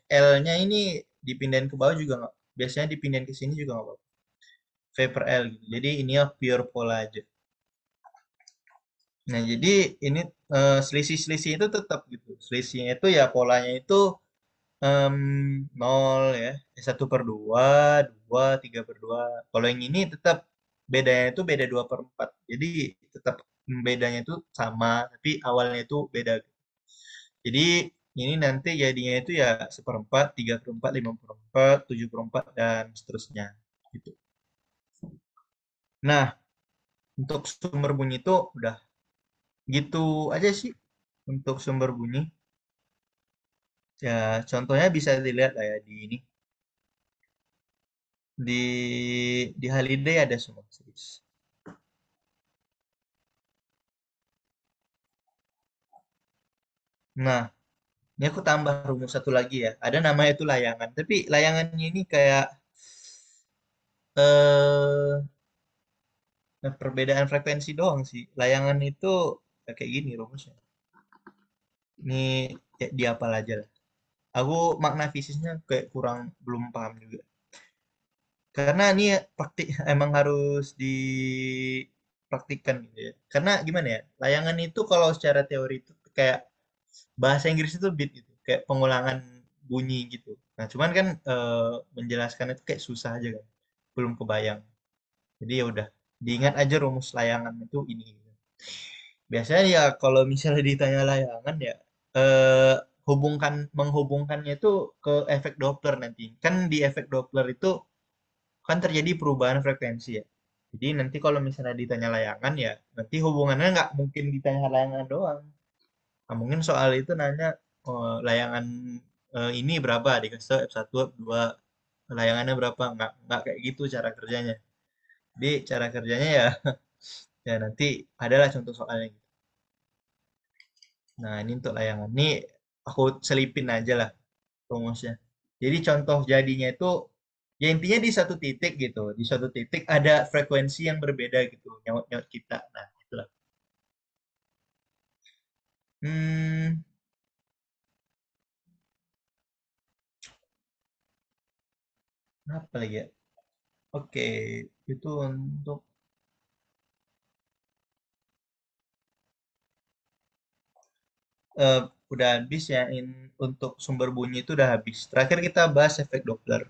L-nya ini dipindahin ke bawah juga nggak. Biasanya dipindahin ke sini juga nggak apa-apa. V per L gitu. Jadi ini ya pure pola aja. Nah, jadi ini selisih-selisih itu tetap gitu. Selisihnya itu ya polanya itu 0 ya. 1/2, 2, 3/2. Kalau yang ini tetap bedanya itu beda 2/4. Jadi tetap bedanya itu sama, tapi awalnya itu beda. Jadi ini nanti jadinya itu ya 1/4, 3/4, 5/4, 7/4, dan seterusnya. Gitu. Nah, untuk sumber bunyi itu udah gitu aja sih untuk sumber bunyi. Ya, contohnya bisa dilihat lah ya di ini. Di Haliday ada semua series. Nah, ini aku tambah rumus satu lagi ya. Ada namanya itu layangan. Tapi layangannya ini kayak eh perbedaan frekuensi doang sih. Layangan itu kayak gini rumusnya. Ini ya, dihafal aja lah. Aku makna fisiknya kayak kurang belum paham juga. Karena ini praktik emang harus dipraktikkan gitu ya. Karena gimana ya? Layangan itu kalau secara teori itu kayak bahasa Inggris itu beat gitu, kayak pengulangan bunyi gitu. Nah, cuman kan menjelaskan itu kayak susah aja kan. Belum kebayang. Jadi ya udah, diingat aja rumus layangan itu ini. Gitu. Biasanya ya kalau misalnya ditanya layangan ya eh menghubungkannya itu ke efek Doppler nanti. Kan di efek Doppler itu kan terjadi perubahan frekuensi ya. Jadi nanti kalau misalnya ditanya layangan ya nanti hubungannya nggak mungkin ditanya layangan doang. Nah, mungkin soal itu nanya layangan ini berapa dikasih tahu F1, F2, layangannya berapa? Nggak kayak gitu cara kerjanya. Jadi cara kerjanya ya ya nanti adalah contoh soalnya gitu. Nah, ini untuk layangan. Ini aku selipin aja lah rumusnya. Jadi contoh jadinya itu ya intinya di satu titik gitu. Di satu titik ada frekuensi yang berbeda gitu, nyaut-nyaut kita. Nah, itulah. Hmm, apa lagi ya? Oke, itu untuk eh, udah habis ya untuk sumber bunyi itu udah habis. Terakhir kita bahas efek Doppler.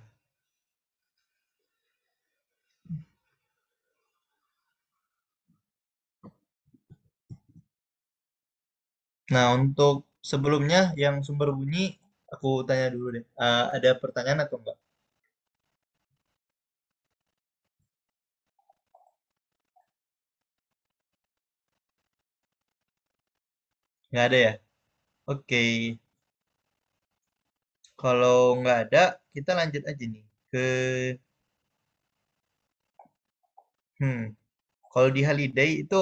Nah, untuk sebelumnya yang sumber bunyi aku tanya dulu deh. Ada pertanyaan atau enggak? Nggak ada ya? Oke, kalau nggak ada, kita lanjut aja nih ke hmm. Kalau di Holiday itu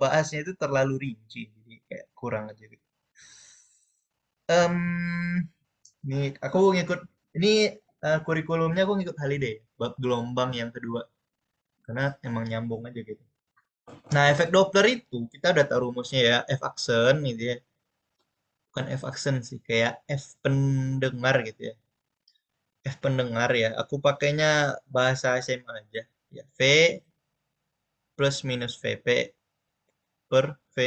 bahasnya itu terlalu rinci, jadi kayak kurang aja gitu. Ini aku ngikut ini kurikulumnya aku ngikut Holiday, bab gelombang yang kedua, karena emang nyambung aja gitu. Nah, efek Doppler itu kita udah tahu rumusnya ya, F aksen gitu ya. Bukan F aksen sih, kayak F pendengar gitu ya. F pendengar ya. Aku pakainya bahasa SMA aja. Ya, V plus minus VP per V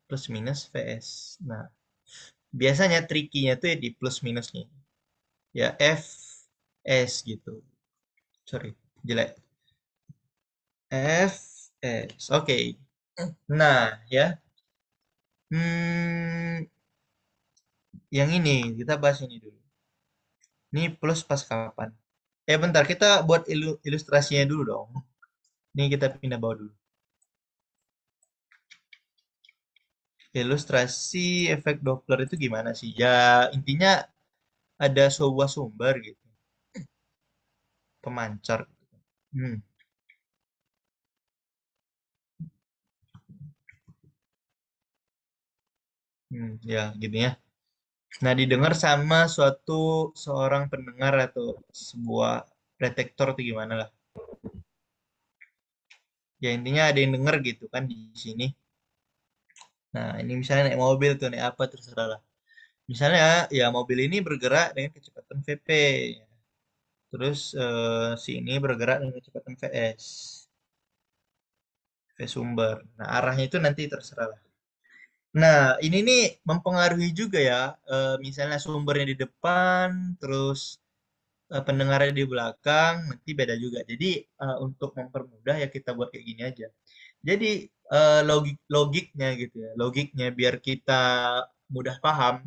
plus minus VS. Nah, biasanya trikinya tuh ya di plus minusnya. Ya F S gitu. Sorry, jelek. F S. Oke. Nah, ya. Hmm, yang ini kita bahas ini dulu. Ini plus pas kapan? Bentar, kita buat ilustrasinya dulu dong. Ini kita pindah bawah dulu. Ilustrasi efek Doppler itu gimana sih? Ya, intinya ada sebuah sumber gitu, pemancar. Hmm, ya, gitu ya. Nah, didengar sama seorang pendengar atau sebuah detektor atau gimana lah. Ya, intinya ada yang denger gitu kan di sini. Nah, ini misalnya naik mobil tuh, naik apa terserah lah. Misalnya, ya mobil ini bergerak dengan kecepatan VP. Terus si ini bergerak dengan kecepatan VS, V sumber. Nah, arahnya itu nanti terserah lah. Nah, ini nih mempengaruhi juga ya. Misalnya sumbernya di depan, terus pendengarnya di belakang, nanti beda juga. Jadi untuk mempermudah ya kita buat kayak gini aja. Jadi logiknya gitu ya, logiknya biar kita mudah paham.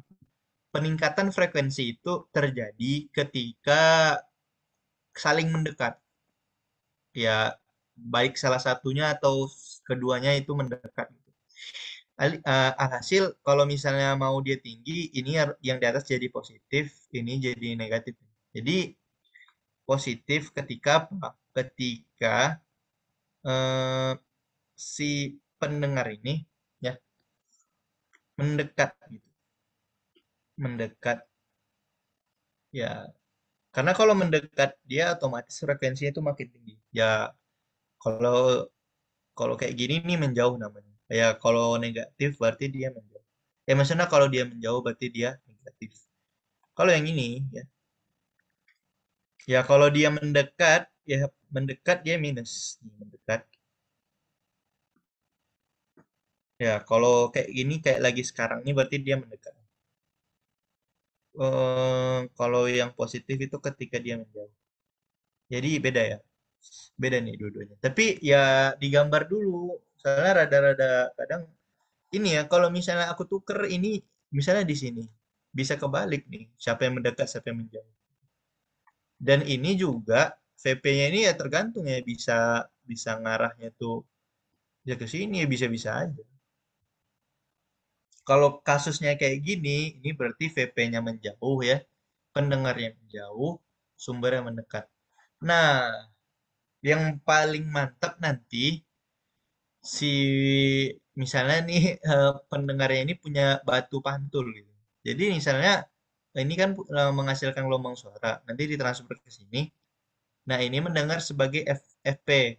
Peningkatan frekuensi itu terjadi ketika saling mendekat. Ya, baik salah satunya atau keduanya itu mendekat. Alhasil kalau misalnya mau dia tinggi, ini yang di atas jadi positif, ini jadi negatif. Jadi positif ketika apa? Ketika eh, si pendengar ini ya mendekat gitu. mendekat ya, karena kalau mendekat dia otomatis frekuensinya itu makin tinggi. Ya kalau kalau kayak gini nih menjauh namanya. Ya kalau negatif berarti dia menjauh. Ya maksudnya kalau dia menjauh berarti dia negatif. Kalau yang ini ya, ya kalau dia mendekat ya mendekat dia minus. Mendekat. Ya kalau kayak gini kayak lagi sekarang ini berarti dia mendekat. Kalau yang positif itu ketika dia menjauh. Jadi beda ya. Beda nih dua-duanya. Tapi ya digambar dulu. Soalnya rada-rada kadang ini ya kalau misalnya aku tuker ini misalnya di sini bisa kebalik nih. Siapa yang mendekat, siapa yang menjauh. Dan ini juga VP-nya ini ya tergantung ya bisa bisa ngarahnya tuh ya ke sini ya bisa-bisa aja. Kalau kasusnya kayak gini, ini berarti VP-nya menjauh ya, pendengarnya menjauh, sumbernya mendekat. Nah, yang paling mantap nanti si misalnya nih pendengarnya ini punya batu pantul gitu. Jadi misalnya ini kan menghasilkan gelombang suara, nanti ditransfer ke sini. Nah, ini mendengar sebagai FP.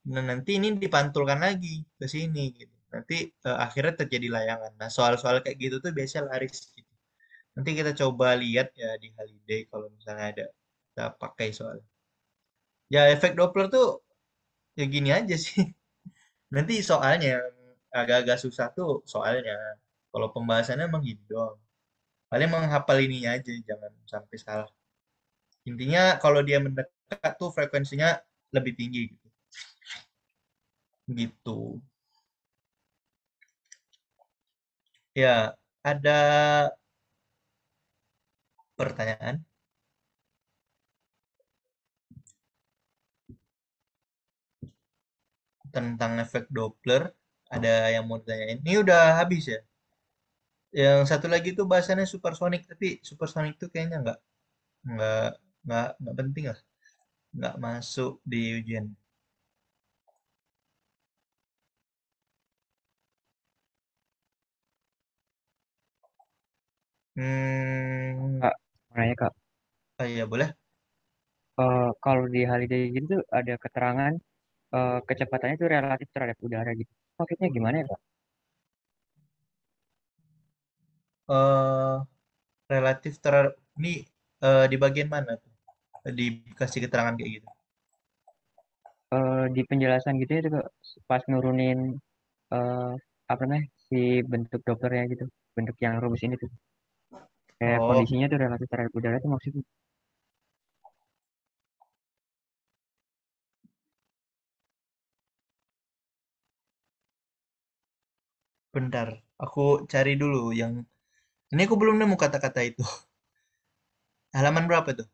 Nah, nanti ini dipantulkan lagi ke sini gitu. Nanti akhirnya terjadi layangan. Nah, soal-soal kayak gitu tuh biasanya laris gitu. Nanti kita coba lihat ya di Holiday kalau misalnya ada kita pakai soal. Ya efek Doppler tuh ya gini aja sih. Nanti soalnya yang agak-agak susah tuh soalnya. Kalau pembahasannya emang gitu doang. Paling menghafal ininya aja, jangan sampai salah. Intinya kalau dia mendekat tuh frekuensinya lebih tinggi gitu. Gitu. Ya, ada pertanyaan tentang efek Doppler. Ada yang mau ditanyain? Ini udah habis ya. Yang satu lagi tuh bahasannya supersonik, tapi supersonik tuh kayaknya nggak nggak penting lah, nggak masuk di ujian. Hmm, Kak, mau nanya Kak, oh iya boleh. kalau di holiday gitu tuh ada keterangan kecepatannya itu relatif terhadap udara gitu. Maksudnya gimana ya Kak? eh Relatif terhadap ini di bagian mana tuh? Dikasih keterangan kayak gitu. Di penjelasan gitu ya tuh Kak, pas nurunin eh, apa namanya si bentuk Dopplernya gitu, bentuk yang rumus ini tuh. Kayak Oh, kondisinya tuh relatif terhadap udara tuh maksudnya. bentar. Aku cari dulu yang ini aku belum nemu kata-kata itu. Halaman berapa tuh?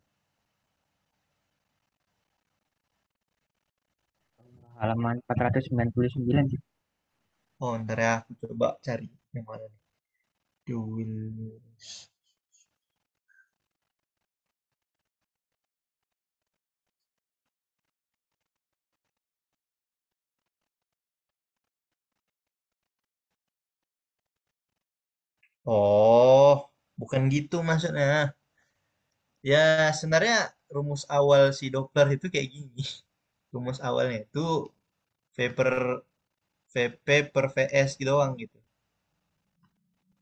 Halaman 499 sih. Oh, ntar ya aku coba cari yang mana nih. Duel. Oh, bukan gitu maksudnya. Ya, sebenarnya rumus awal si Doppler itu kayak gini. Rumus awalnya itu V per VP per VS gitu doang gitu.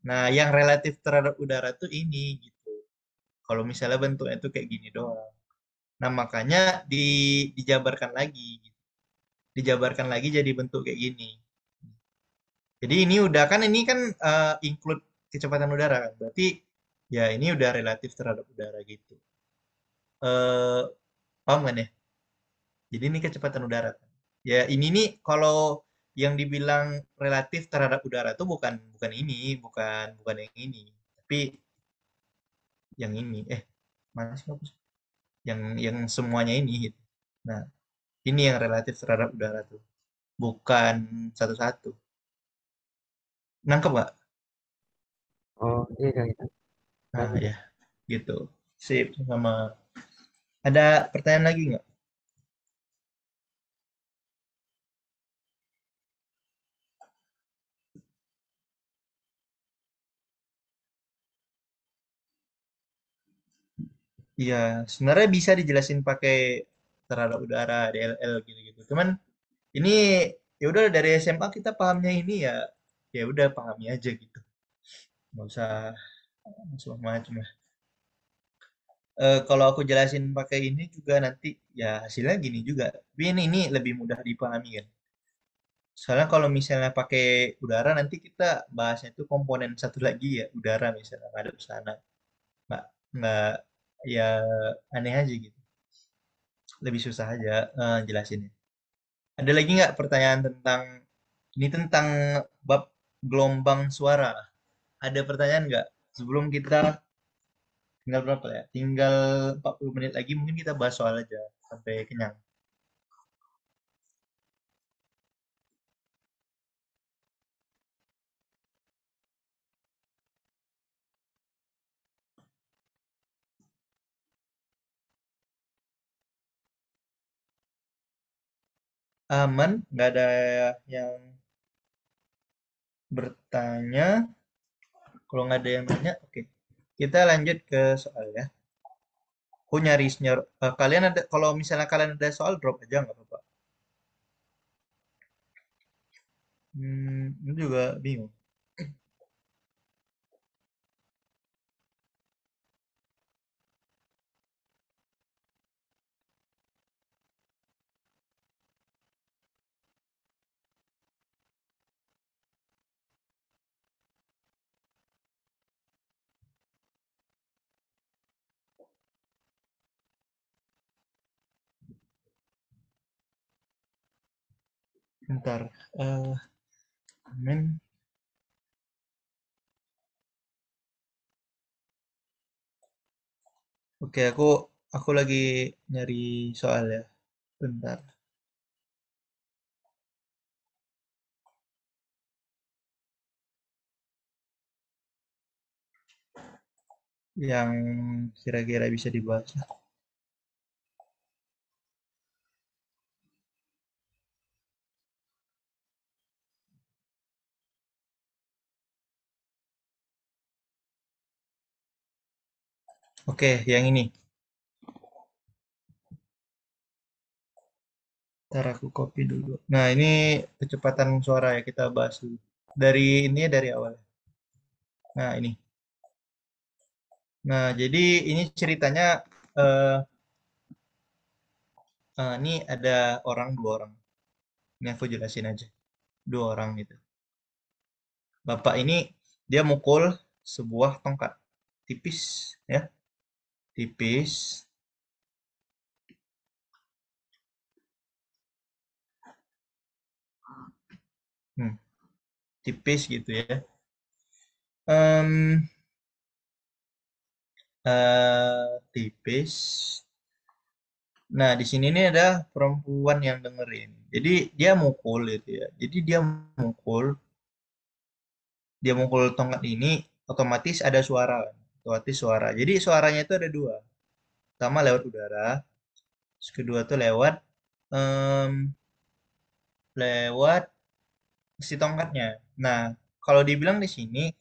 Nah, yang relatif terhadap udara tuh ini gitu. Kalau misalnya bentuknya tuh kayak gini doang. Nah, makanya dijabarkan lagi gitu. Dijabarkan lagi jadi bentuk kayak gini. Jadi ini udah kan ini kan include kecepatan udara kan. Berarti ya ini udah relatif terhadap udara gitu. Eh paham kan ya? Jadi ini kecepatan udara kan. Ya ini nih kalau yang dibilang relatif terhadap udara tuh bukan bukan ini, bukan yang ini, tapi yang ini. Mana sih hapus? Yang semuanya ini gitu. Nah, ini yang relatif terhadap udara tuh, bukan satu-satu. Nangkep nggak? Oh iya Kak, gitu. Nah, Lanjut. ya gitu. Sip, sama. Ada pertanyaan lagi nggak? Iya, sebenarnya bisa dijelasin pakai terhadap udara, DLL gitu-gitu. Cuman ini ya udah dari SMA kita pahamnya ini ya, ya udah pahami aja gitu. Nggak usah macam-macam lah. Kalau aku jelasin pakai ini juga nanti ya hasilnya gini juga. Tapi ini lebih mudah dipahami kan. Soalnya kalau misalnya pakai udara nanti kita bahasnya itu komponen satu lagi ya udara misalnya ada di sana. Nggak ya aneh aja gitu. Lebih susah aja jelasinnya. Ada lagi nggak pertanyaan tentang ini tentang bab gelombang suara? Ada pertanyaan nggak? Sebelum kita tinggal berapa ya? Tinggal 40 menit lagi mungkin kita bahas soal aja sampai kenyang. Aman, nggak ada yang bertanya. Kalau nggak ada yang tanya, oke. Kita lanjut ke soal ya. Aku nyarisnya, kalian ada, kalau misalnya kalian ada soal drop aja nggak apa-apa. Ini juga bingung. Bentar. Amin. Oke, aku lagi nyari soal ya. Bentar. Yang kira-kira bisa dibahas. Oke, yang ini. Ntar aku copy dulu. Nah, ini kecepatan suara ya kita bahas dulu. Dari ini ya, dari awal. Nah, ini. Nah, jadi ini ceritanya eh ini ada dua orang. Ini aku jelasin aja. Dua orang gitu. Bapak ini dia mukul sebuah tongkat tipis ya, tipis. Hmm, tipis gitu ya. Em, Tipis. Nah, di sini nih ada perempuan yang dengerin. Jadi dia mukul gitu ya. Jadi dia mukul tongkat ini otomatis ada suara kan. Otomatis suara. Jadi suaranya itu ada dua. Pertama lewat udara, terus kedua tuh em, lewat si tongkatnya. Nah, kalau dibilang di sini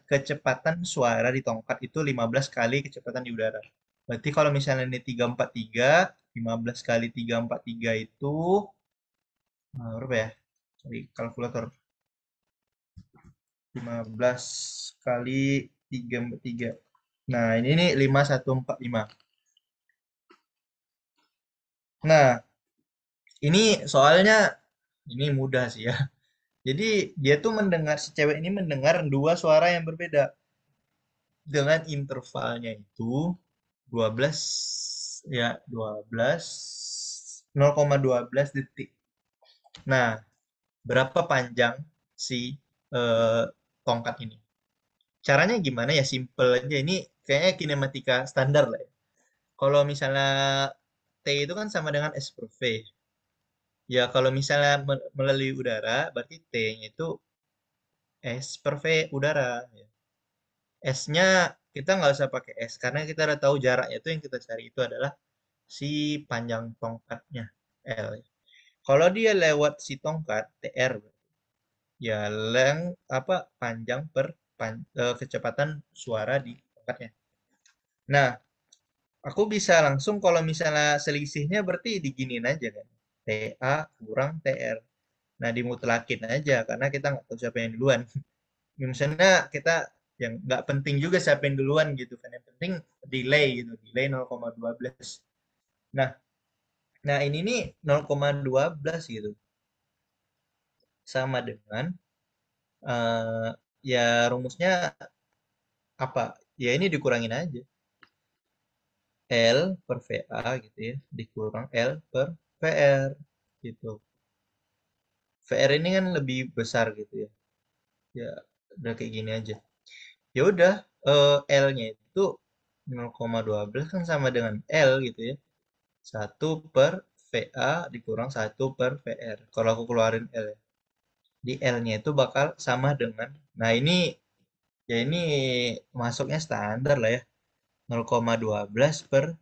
kecepatan suara di tongkat itu 15 kali kecepatan di udara. Berarti kalau misalnya ini 343, 15 kali 343 itu berapa ya? Cari kalkulator. 15 kali 343. Nah, ini nih 5145. Nah, ini soalnya ini mudah sih ya. Jadi dia tuh mendengar si cewek ini mendengar dua suara yang berbeda dengan intervalnya itu 12 ya 12 0,12 detik. Nah, berapa panjang si eh, tongkat ini? Caranya gimana ya? Simple aja. Ini kayaknya kinematika standar lah ya. Kalau misalnya T itu kan sama dengan S per V. Ya kalau misalnya melalui udara, berarti T-nya itu S per V udara. Ya. S-nya kita nggak usah pakai S karena kita udah tahu jaraknya itu yang kita cari itu adalah si panjang tongkatnya L. Kalau dia lewat si tongkat TR ya apa panjang per kecepatan suara di tongkatnya. Nah, Aku bisa langsung kalau misalnya selisihnya berarti diginiin aja kan. TA kurang TR. Nah, dimutlakin aja karena kita nggak tahu siapa yang duluan. Misalnya kita yang nggak penting juga siapa yang duluan gitu kan. Yang penting delay gitu. Delay 0,12. Nah, nah ini nih 0,12 gitu. Sama dengan ya rumusnya apa? Ya ini dikurangin aja. L per VA gitu ya. Dikurang L per VR gitu. VR ini kan lebih besar gitu ya. Ya udah kayak gini aja. Ya udah L-nya itu 0,12 kan sama dengan L gitu ya. 1/VA dikurang 1/VR. Kalau aku keluarin L ya. Di L-nya itu bakal sama dengan, nah ini ya ini masuknya standar lah ya. 0,12 per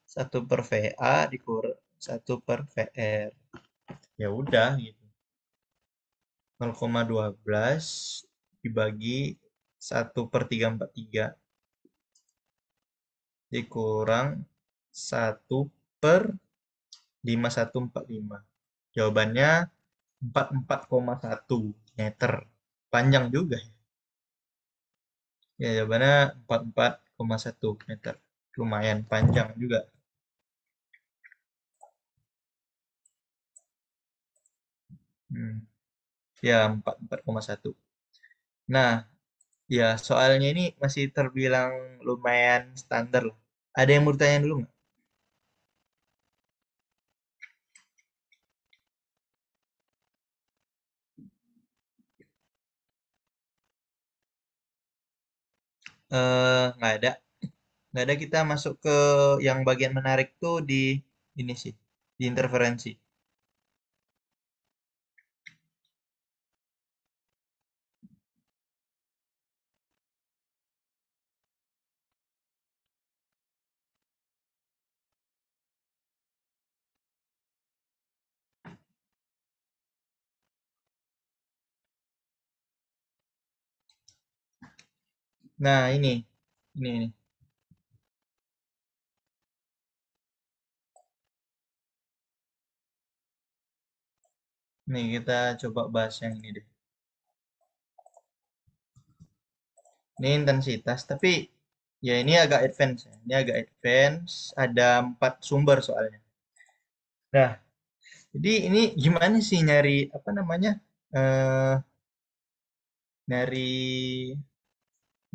1/VA dikurang 1/VR. Ya udah gitu. 0,12 dibagi 1/343 dikurang 1/5145. Jawabannya 44,1 meter. Panjang juga ya. Ya, jawabannya 44,1 meter. Lumayan panjang juga. Ya, 44,1. Nah, ya soalnya ini masih terbilang lumayan standar lah. Ada yang mau ditanya dulu nggak? Nggak ada. Nggak ada, kita masuk ke yang bagian menarik tuh di ini sih, di interferensi. Nah, ini. Nih, kita coba bahas yang ini deh. Ini intensitas, tapi ya ini agak advance ya. Ini agak advance, ada 4 sumber soalnya. Nah, jadi ini gimana sih nyari apa namanya? Eh nyari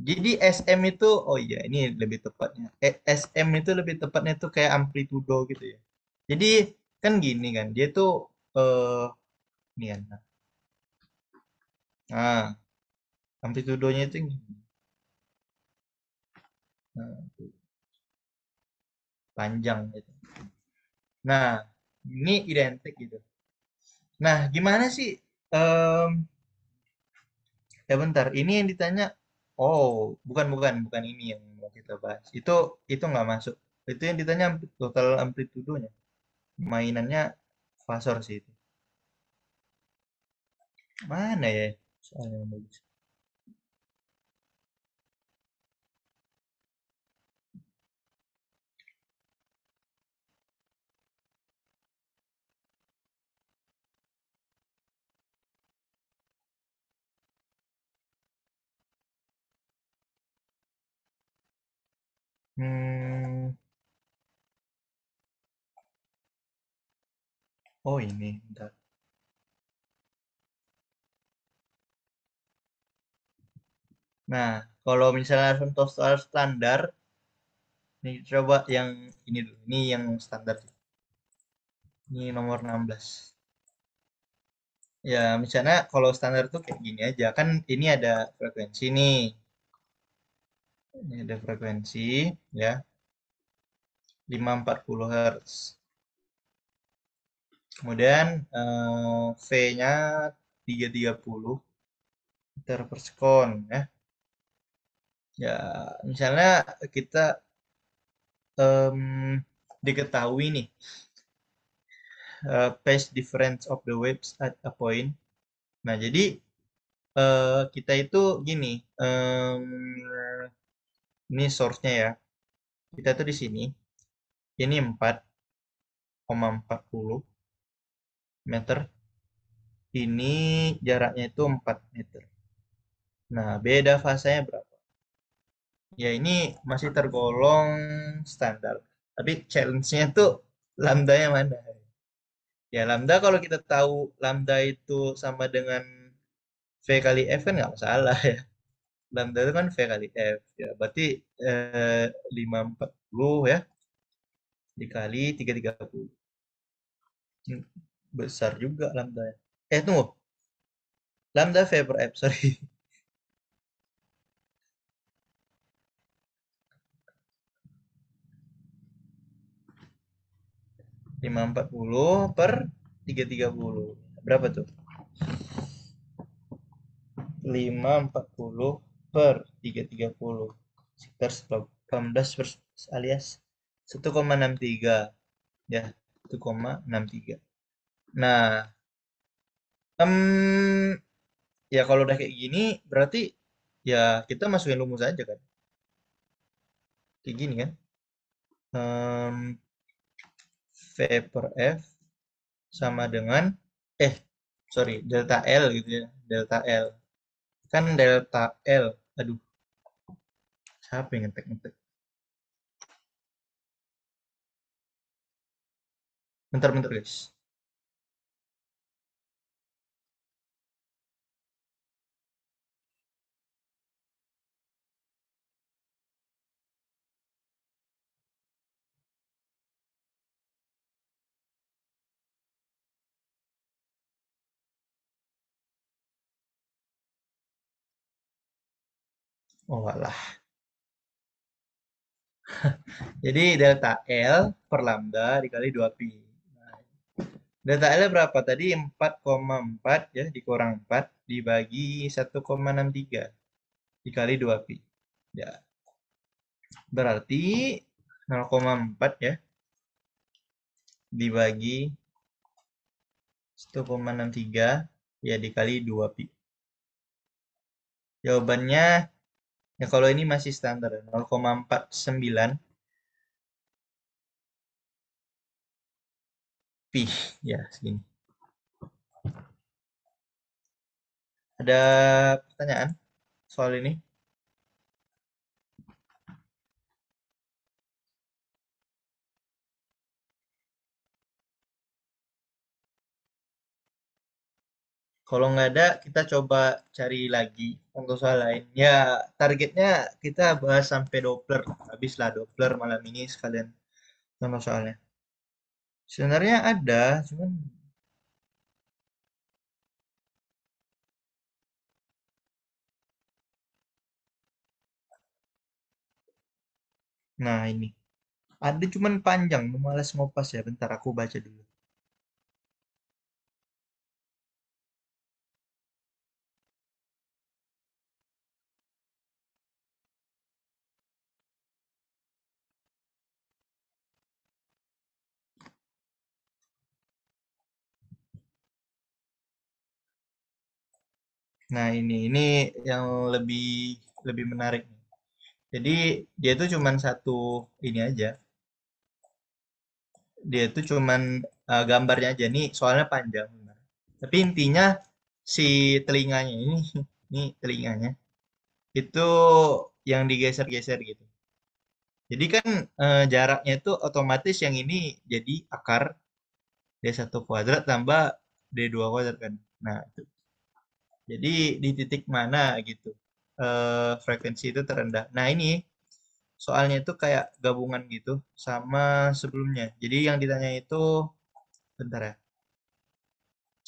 jadi SM itu, oh iya ini lebih tepatnya. SM itu lebih tepatnya tuh kayak amplitudo gitu ya. Jadi kan gini kan, dia tuh eh ini kan. Nah, amplitudonya itu gini. Nah, panjang gitu. Nah, ini identik gitu. Nah, gimana sih em, ya bentar, ini yang ditanya. Oh, bukan bukan bukan ini yang mau kita bahas. Itu nggak masuk. Itu yang ditanya total amplitudonya. Mainannya fasor sih itu. Mana ya? Soalnya yang bagus. Hmm, oh ini, bentar. Nah, kalau misalnya contoh soal standar, nih coba yang ini dulu. Ini yang standar. Ini nomor 16. Ya, misalnya kalau standar tuh kayak gini aja. Kan ini ada frekuensi nih. Ini ada frekuensi ya 540 Hz. Kemudian V-nya 330 meter per sekon ya. Ya, misalnya kita em, diketahui nih phase difference of the waves at a point. Nah, jadi kita itu gini, ini source-nya ya. Kita tuh di sini. ini 4,40 meter, ini jaraknya itu 4 meter. Nah, beda fasanya berapa? Ya, ini masih tergolong standar. Tapi challenge-nya tuh lambdanya mana? Ya, lambda kalau kita tahu lambda itu sama dengan V kali F kan nggak masalah ya. Lambda itu kan V kali F. Ya, berarti 540 ya, dikali 330. Besar juga lambda. Tunggu. Lambda V per F, sorry. 540 per 330. Berapa tuh? 540 per 330. Sekitar 18 alias 1,63. Ya, 1,63. Nah, ya kalau udah kayak gini, berarti ya kita masukin rumus aja kan. Kayak gini kan. V per F sama dengan, eh, sorry, delta L gitu ya. Delta L. Kan delta L. Aduh, siapa yang ngetek-ngetek? Bentar-bentar guys. Oh alah. Jadi delta L per lambda dikali 2pi. Nah, delta L berapa? Tadi 4,4 ya, dikurang 4 dibagi 1,63 dikali 2pi. Ya, berarti 0,4 ya dibagi 1,63 ya dikali 2pi. Jawabannya ya kalau ini masih standar 0,49 pi ya segini. Ada pertanyaan soal ini? Kalau nggak ada, kita coba cari lagi untuk soal lain. Ya, targetnya kita bahas sampai Doppler. Habislah Doppler malam ini sekalian sama soalnya. Sebenarnya ada, cuman nah ini. Ada cuman panjang, malas ngopas ya. Bentar aku baca dulu. Nah, ini yang lebih lebih menarik. Jadi dia tuh cuman satu ini aja. Dia tuh cuman gambarnya aja nih, soalnya panjang. Tapi intinya si telinganya ini, ini telinganya itu yang digeser-geser gitu. Jadi kan jaraknya itu otomatis yang ini jadi akar D1 kuadrat tambah D2 kuadrat kan. Nah, itu. Jadi di titik mana gitu frekuensi itu terendah. Nah, ini soalnya itu kayak gabungan gitu sama sebelumnya. Jadi yang ditanya itu bentar ya.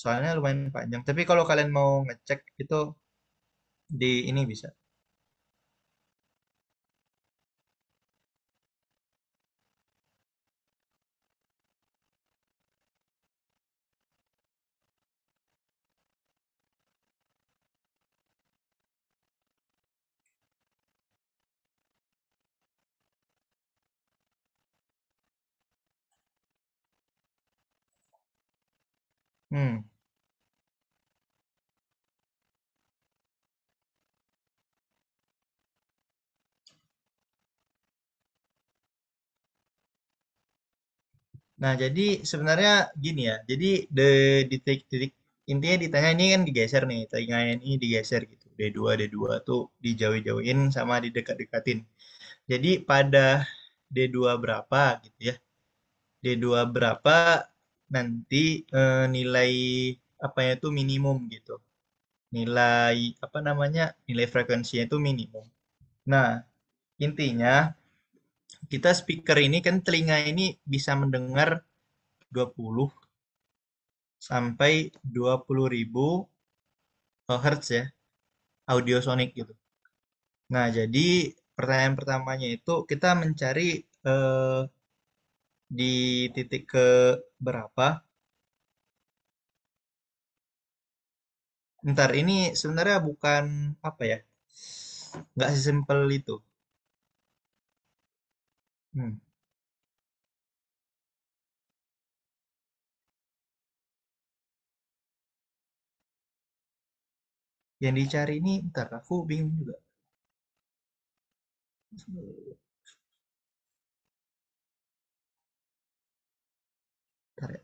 Soalnya lumayan panjang. Tapi kalau kalian mau ngecek itu di ini bisa. Hmm. Nah, jadi sebenarnya gini ya. Jadi di titik intinya ditanya ini kan digeser nih, telinganya ini digeser gitu. D2 tuh dijauh-jauhin sama didekat-dekatin. Jadi pada D2 berapa gitu ya. D2 berapa nanti nilai apanya itu minimum gitu. Nilai apa namanya? Nilai frekuensinya itu minimum. Nah, intinya kita speaker ini kan telinga ini bisa mendengar 20 sampai 20.000 Hz ya, audio sonic gitu. Nah, jadi pertanyaan pertamanya itu kita mencari eh, di titik ke berapa. Ntar ini sebenarnya bukan apa ya, nggak sesimpel itu. Hmm. Yang dicari ini, ntar aku bingung juga. Ntar ya.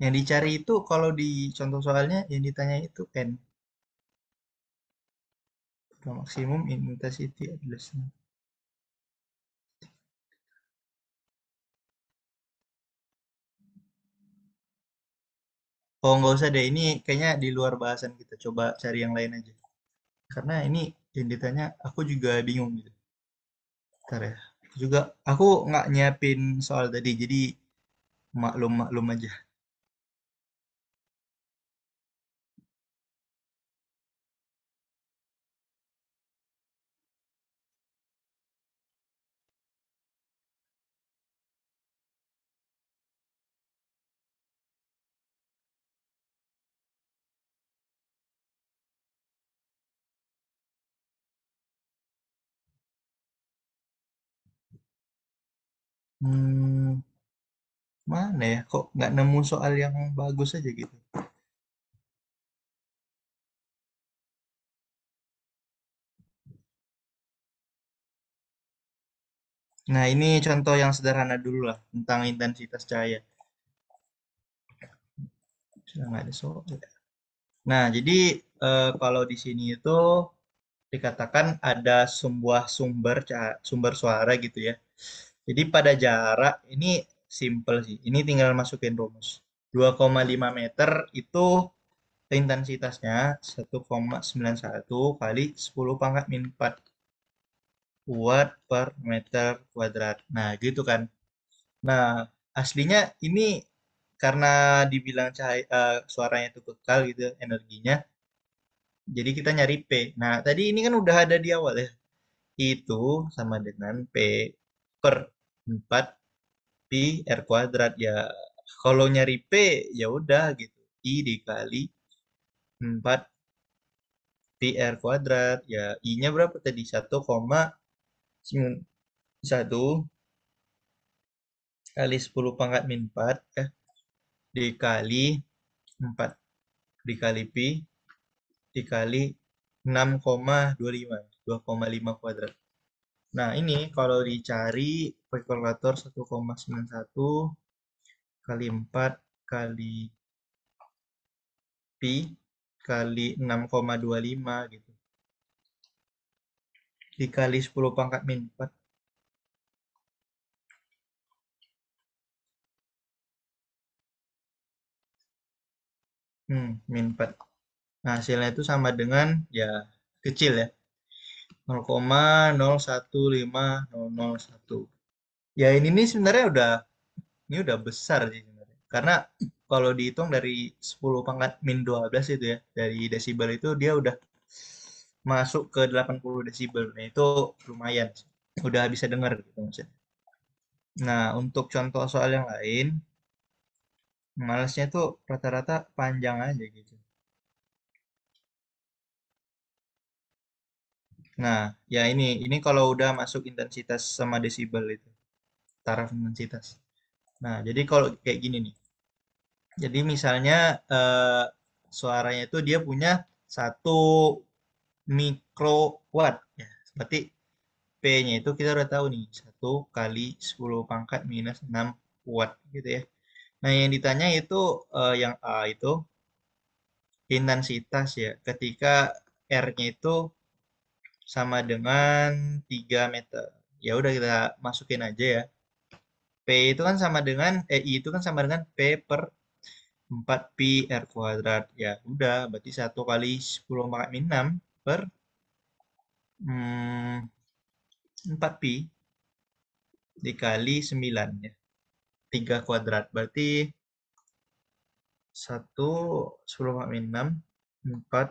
Yang dicari itu kalau di contoh soalnya yang ditanya itu N. Maksimum intensity adalah. Oh, nggak usah deh. Ini kayaknya di luar bahasan kita. Coba cari yang lain aja. Karena ini yang ditanya, aku juga bingung gitu. Ntar ya. Aku nggak nyiapin soal tadi, jadi maklum-maklum aja. Hmm, mana ya? Kok nggak nemu soal yang bagus aja gitu? Nah, ini contoh yang sederhana dulu lah tentang intensitas cahaya. Sudah nggak ada soal. Nah, jadi kalau di sini itu dikatakan ada sebuah sumber suara gitu ya. Jadi pada jarak ini simple sih. Ini tinggal masukin rumus. 2,5 meter itu intensitasnya 1,91 kali 10 pangkat min 4 watt per meter kuadrat. Nah, gitu kan. Nah, aslinya ini karena dibilang suaranya itu kekal gitu energinya, jadi kita nyari P. Nah, tadi ini kan udah ada di awal ya. Itu sama dengan P per 4 pi R kuadrat. Ya, kalau nyari P ya udah gitu. I dikali 4 pi R kuadrat. Ya, I-nya berapa tadi? 1,1 kali 10 pangkat min 4 ya. Dikali 4 dikali pi dikali 6,25. 2,5 kuadrat. Nah, ini kalau dicari pakai kalkulator 1,91 kali 4 kali pi kali 6,25 gitu. Dikali 10 pangkat min 4. Min 4. Nah, hasilnya itu sama dengan ya kecil ya. 0,015001. Ya ini nih sebenarnya ini udah besar sih sebenarnya. Karena kalau dihitung dari 10 pangkat min 12 itu ya, dari desibel itu dia udah masuk ke 80 desibel. Nah, itu lumayan sih. Udah bisa dengar gitu maksudnya. Nah, untuk contoh soal yang lain, malesnya tuh rata-rata panjang aja gitu. Nah, ya ini kalau udah masuk intensitas sama desibel itu, taraf intensitas. Nah, jadi kalau kayak gini nih. Jadi misalnya suaranya itu dia punya 1 mikrowatt ya. Berarti P-nya itu kita udah tahu nih, 1 kali 10 pangkat minus 6 watt gitu ya. Nah, yang ditanya itu yang A itu intensitas ya, ketika R-nya itu sama dengan 3 meter. Ya udah kita masukin aja ya. P itu kan sama dengan I itu kan sama dengan P per 4 pi R kuadrat. Ya udah, berarti 1 kali 10 pangkat min 6 per 4 pi dikali 9 ya. 3 kuadrat. Berarti 1 10 pangkat min 6 4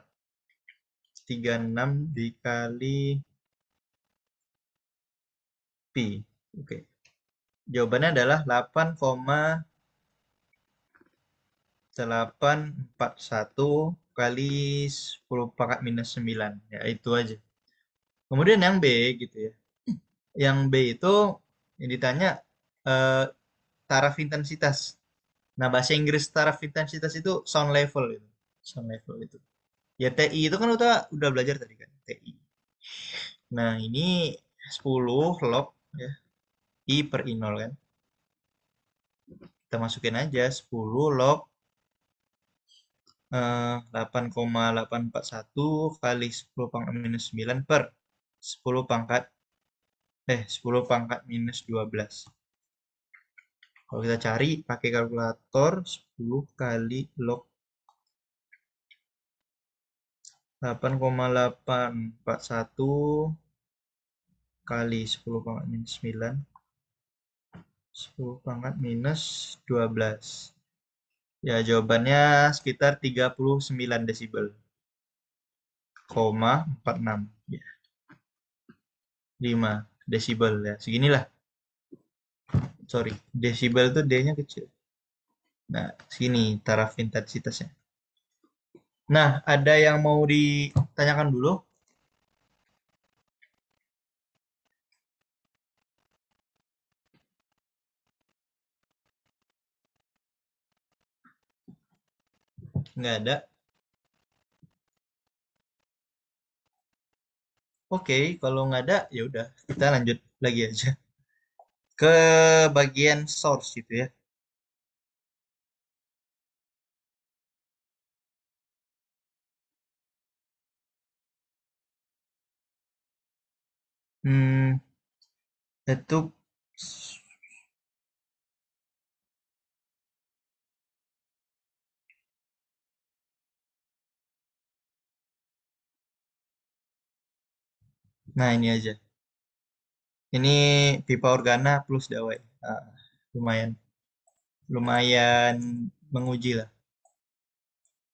36 dikali pi. Oke. Jawabannya adalah 8,841 kali 10 pangkat minus 9. Ya, itu aja. Kemudian yang B gitu ya. Yang B itu yang ditanya eh, taraf intensitas. Nah, bahasa Inggris taraf intensitas itu sound level itu. Sound level itu. Ya TI itu kan udah belajar tadi kan, TI. Nah, ini 10 log ya. I per I0 kan. Kita masukin aja 10 log 8,841 kali 10 pangkat minus 9 per 10 pangkat 10 pangkat minus 12. Kalau kita cari pakai kalkulator 10 kali log 8,841 kali 10 pangkat minus 9 10 pangkat minus 12. Ya, jawabannya sekitar 39 desibel. 46. Ya, 5 desibel ya. Seginilah. Sorry, desibel tuh D-nya kecil. Nah, sini taraf intensitasnya. Nah, ada yang mau ditanyakan dulu? Nggak ada. Oke, kalau nggak ada, ya udah kita lanjut lagi aja ke bagian source gitu ya. Hmm, itu nah ini aja. Ini pipa organa plus dawai. Ah, lumayan, lumayan menguji lah.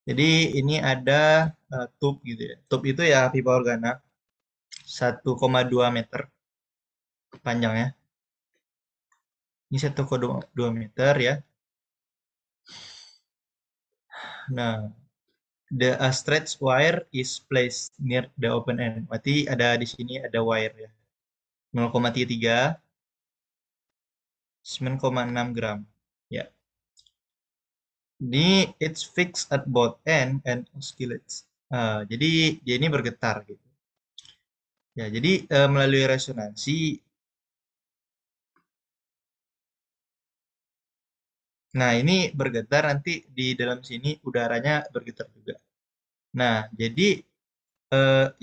Jadi ini ada tube gitu ya. Tube itu ya pipa organa 1,2 meter panjangnya. Ini 1,2 meter ya. Nah, the stretch wire is placed near the open end. Berarti ada di sini ada wire ya. 0,33 9,6 gram. Ya. Ini it's fixed at both end and oscillates. Jadi dia ini bergetar gitu. Ya, jadi melalui resonansi. Nah, ini bergetar nanti di dalam sini udaranya bergetar juga. Nah, jadi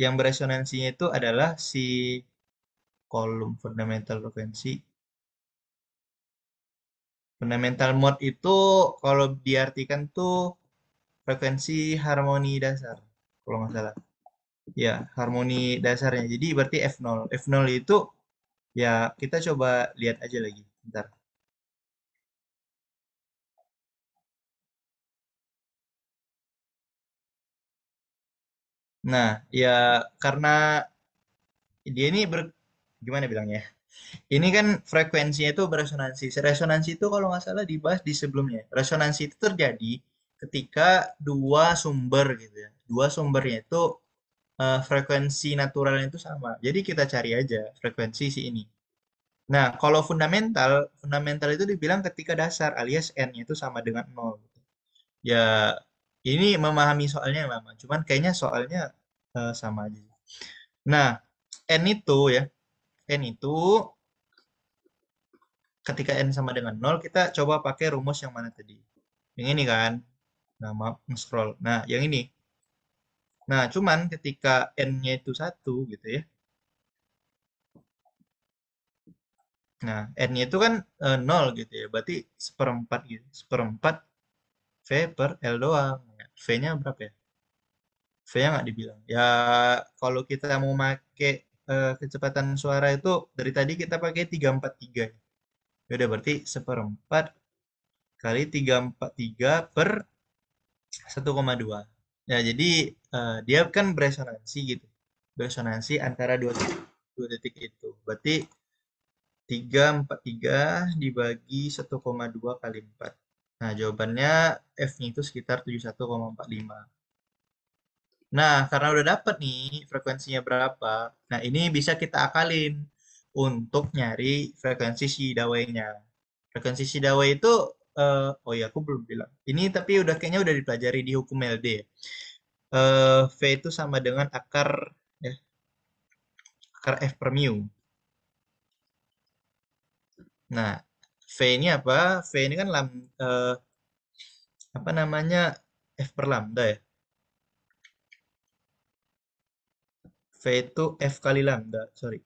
yang beresonansinya itu adalah si kolom fundamental frekuensi. Fundamental mode itu kalau diartikan tuh frekuensi harmoni dasar, kalau nggak salah. Ya, harmoni dasarnya. Jadi berarti F0. F0 itu ya kita coba lihat aja lagi. Bentar. Nah, ya karena dia ini gimana bilangnya? Ini kan frekuensinya itu beresonansi. Resonansi itu kalau nggak salah dibahas di sebelumnya. Resonansi itu terjadi ketika dua sumber gitu ya. Dua sumbernya itu frekuensi naturalnya itu sama. Jadi kita cari aja frekuensi si ini. Nah, kalau fundamental, fundamental itu dibilang ketika dasar alias n-nya itu sama dengan 0. Ya, ini memahami soalnya yang lama. Cuman kayaknya soalnya sama aja. Nah, N itu ya, N itu ketika N sama dengan 0, kita coba pakai rumus yang mana tadi? Yang ini kan? Nah, maaf, nge-scroll. Nah, yang ini. Nah, cuman ketika N-nya itu 1 gitu ya. Nah, N-nya itu kan 0 gitu ya. Berarti seperempat gitu. Seperempat V per L doang. V-nya berapa ya? V-nya nggak dibilang. Ya, kalau kita mau pakai kecepatan suara itu, dari tadi kita pakai 343. Ya udah, berarti seperempat kali 343 per 1,2. Ya, jadi dia kan beresonansi gitu. Beresonansi antara dua titik itu. Berarti 343 dibagi 1,2 kali 4. Nah, jawabannya F-nya itu sekitar 71,45. Nah, karena udah dapet nih frekuensinya berapa, nah ini bisa kita akalin untuk nyari frekuensi si dawainya. Frekuensi si dawai itu, oh ya aku belum bilang. Ini tapi udah kayaknya udah dipelajari di hukum LD ya. V itu sama dengan akar ya, akar F per mu. Nah, V ini apa? V ini kan apa namanya, F per lambda ya. V itu F kali lambda, sorry.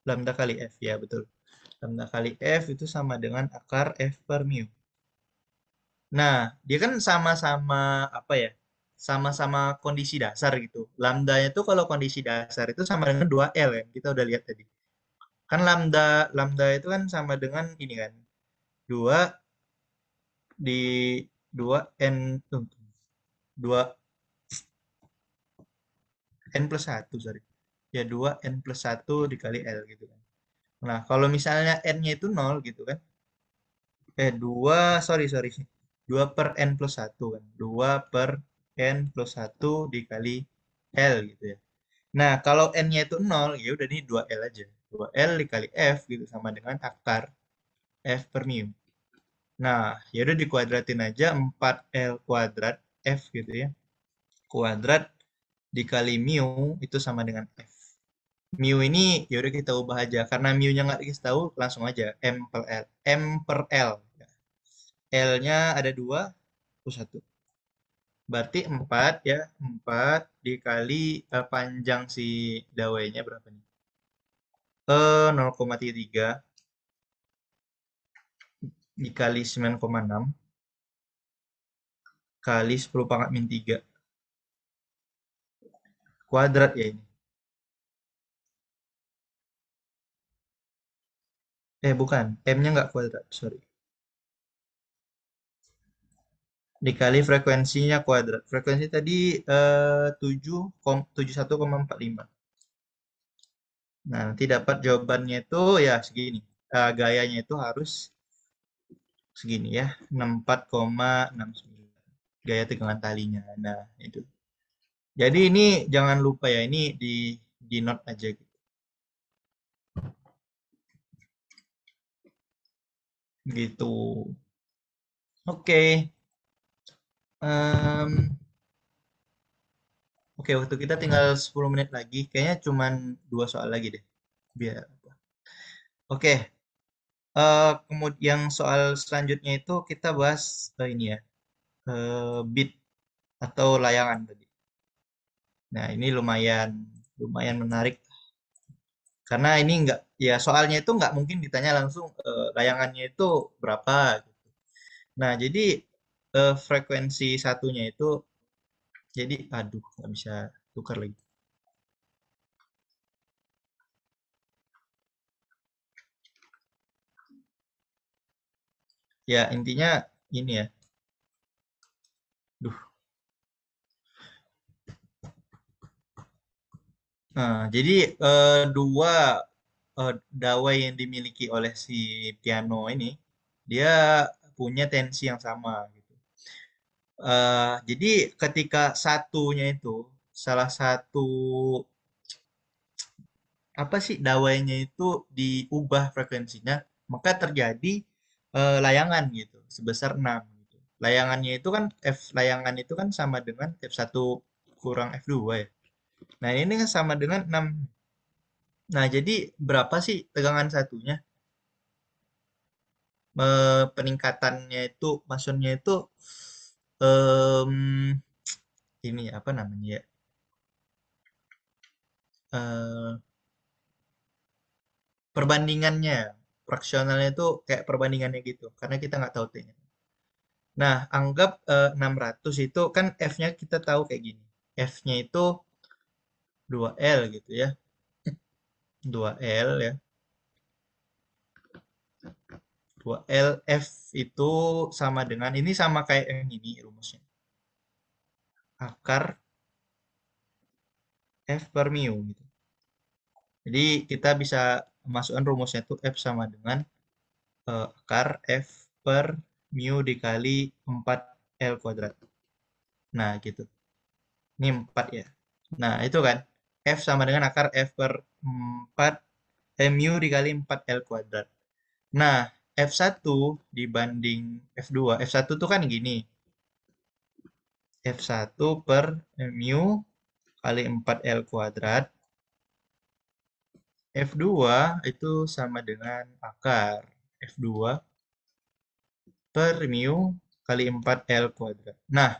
Lambda kali F, ya betul. Lambda kali F itu sama dengan akar F per mu. Nah, dia kan sama-sama apa ya? Sama-sama kondisi dasar gitu. Lambdanya itu kalau kondisi dasar itu sama dengan 2L ya. Kita udah lihat tadi. Kan lambda lambda itu kan sama dengan ini kan. 2 di 2 N 2 N plus 1, sorry. Ya 2 N plus 1 dikali L gitu kan. Nah, kalau misalnya N-nya itu 0 gitu kan. 2, sorry, sorry. 2 per N plus 1 kan. 2 per N plus 1 dikali L gitu ya. Nah, kalau N-nya itu 0, ya udah nih 2L aja. 2L dikali F gitu sama dengan akar F per mu. Nah, ya udah dikuadratin aja 4L kuadrat F gitu ya. Kuadrat dikali mu itu sama dengan F. Mu ini ya udah kita ubah aja karena mu-nya nggak dikasih tahu, langsung aja M per L. M per L. L-nya ada 2, plus 1. Berarti 4 ya, 4 dikali panjang si dawainya berapa nih? 0,3 dikali 9,6 kali 10 pangkat min 3 kuadrat ya ini. Bukan, M-nya nggak kuadrat, sorry. Dikali frekuensinya kuadrat. Frekuensi tadi 71,45. Nah, nanti dapat jawabannya itu ya segini. Gayanya itu harus segini ya, 64,69. Gaya tegangan talinya. Nah, itu. Jadi ini jangan lupa ya, ini di note aja gitu. Gitu. Oke. Oke, waktu kita tinggal 10 menit lagi. Kayaknya cuman 2 soal lagi deh. Biar. Oke. Kemudian soal selanjutnya itu kita bahas ini ya, bit atau layangan tadi. Nah, ini lumayan lumayan menarik karena ini enggak ya, soalnya itu nggak mungkin ditanya langsung layangannya itu berapa gitu. Nah, jadi frekuensi satunya itu, jadi aduh nggak bisa tukar lagi. Ya, intinya ini ya. Duh. Nah, jadi dua dawai yang dimiliki oleh si piano ini, dia punya tensi yang sama gitu. Jadi ketika satunya itu salah satu apa sih dawainya itu diubah frekuensinya, maka terjadi layangan gitu sebesar 6 gitu. Layangannya itu kan layangan itu kan sama dengan F1 kurang F2 ya. Nah, ini kan sama dengan 6. Nah, jadi berapa sih tegangan satunya? Peningkatannya itu, maksudnya itu em, ini apa namanya ya? Eh, Perbandingannya, fraksionalnya itu kayak perbandingannya gitu, karena kita nggak tahu T-nya. Nah, anggap 600 itu kan F-nya kita tahu kayak gini. F-nya itu 2L gitu ya. 2L ya. 2L F itu sama dengan, ini sama kayak yang ini rumusnya. Akar F per mu gitu. Jadi kita bisa masukkan rumusnya itu F sama dengan akar F per mu dikali 4L kuadrat. Nah, gitu. Ini 4 ya. Nah, itu kan. F sama dengan akar F per 4 mu dikali 4L kuadrat. Nah, F1 dibanding F2. F1 tuh kan gini. F1 per mu kali 4L kuadrat. F2 itu sama dengan akar F2 per mu kali 4L kuadrat. Nah,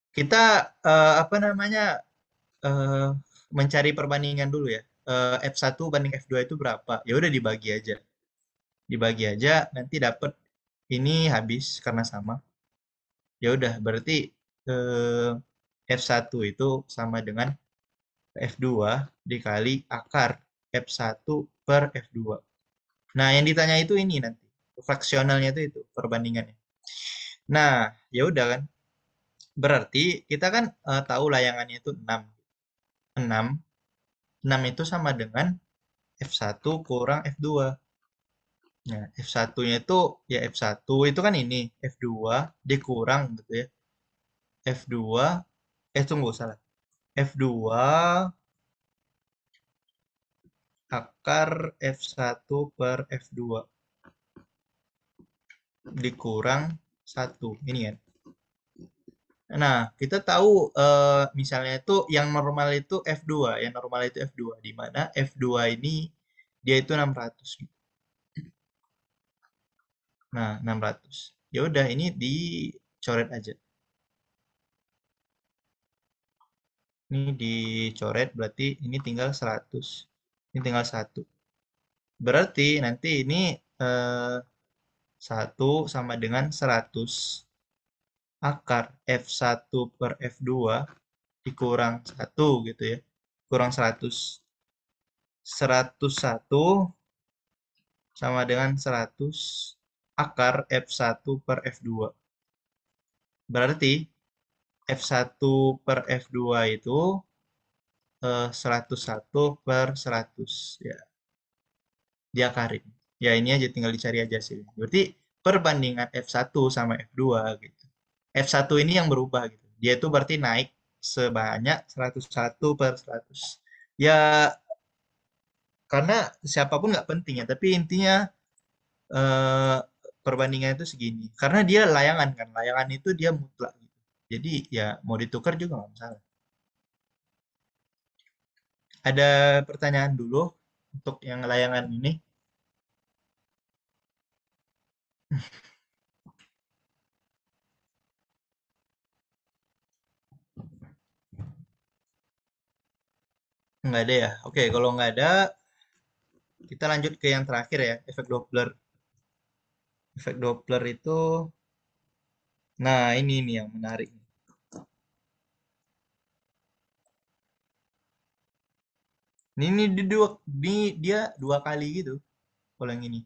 kita apa namanya eh, mencari perbandingan dulu ya. F1 banding F2 itu berapa? Ya udah dibagi aja. Dibagi aja nanti dapat ini habis karena sama. Ya udah berarti eh, F1 itu sama dengan F2 dikali akar F1 per F2. Nah, yang ditanya itu ini nanti. Fraksionalnya itu perbandingannya. Nah, ya udah kan. Berarti kita kan tahu layangannya itu 6. 6. 6 itu sama dengan F1 kurang F2. Nah, F1-nya itu ya F1 itu kan ini F2 dikurang gitu ya. F2 tunggu salah. F2 akar F1 per F2 dikurang 1. Ini kan. Nah, kita tahu misalnya itu yang normal itu F2, yang normal itu F2 di mana F2 ini dia itu 600 gitu. Nah, 600. Ya udah ini dicoret aja. Ini dicoret berarti ini tinggal 100. Ini tinggal 1. Berarti nanti ini eh, 1 sama dengan 100 akar F1 per F2 dikurang 1 gitu ya. Kurang 100. 101 sama dengan 100 akar F1 per F2. Berarti F1 per F2 itu 101 per 100 ya, diakarin. Ya ini aja tinggal dicari aja sih. Berarti perbandingan F1 sama F2 gitu. F1 ini yang berubah gitu. Dia itu berarti naik sebanyak 101 per 100. Ya karena siapapun nggak penting ya, tapi intinya eh, perbandingan itu segini. Karena dia layangan kan, layangan itu dia mutlak gitu. Jadi ya mau ditukar juga nggak masalah. Ada pertanyaan dulu untuk yang layangan ini? Nggak ada ya? Oke, kalau nggak ada, kita lanjut ke yang terakhir ya, efek Doppler. Efek Doppler itu, nah ini nih yang menarik. Ini dia dua kali gitu, kalau yang ini.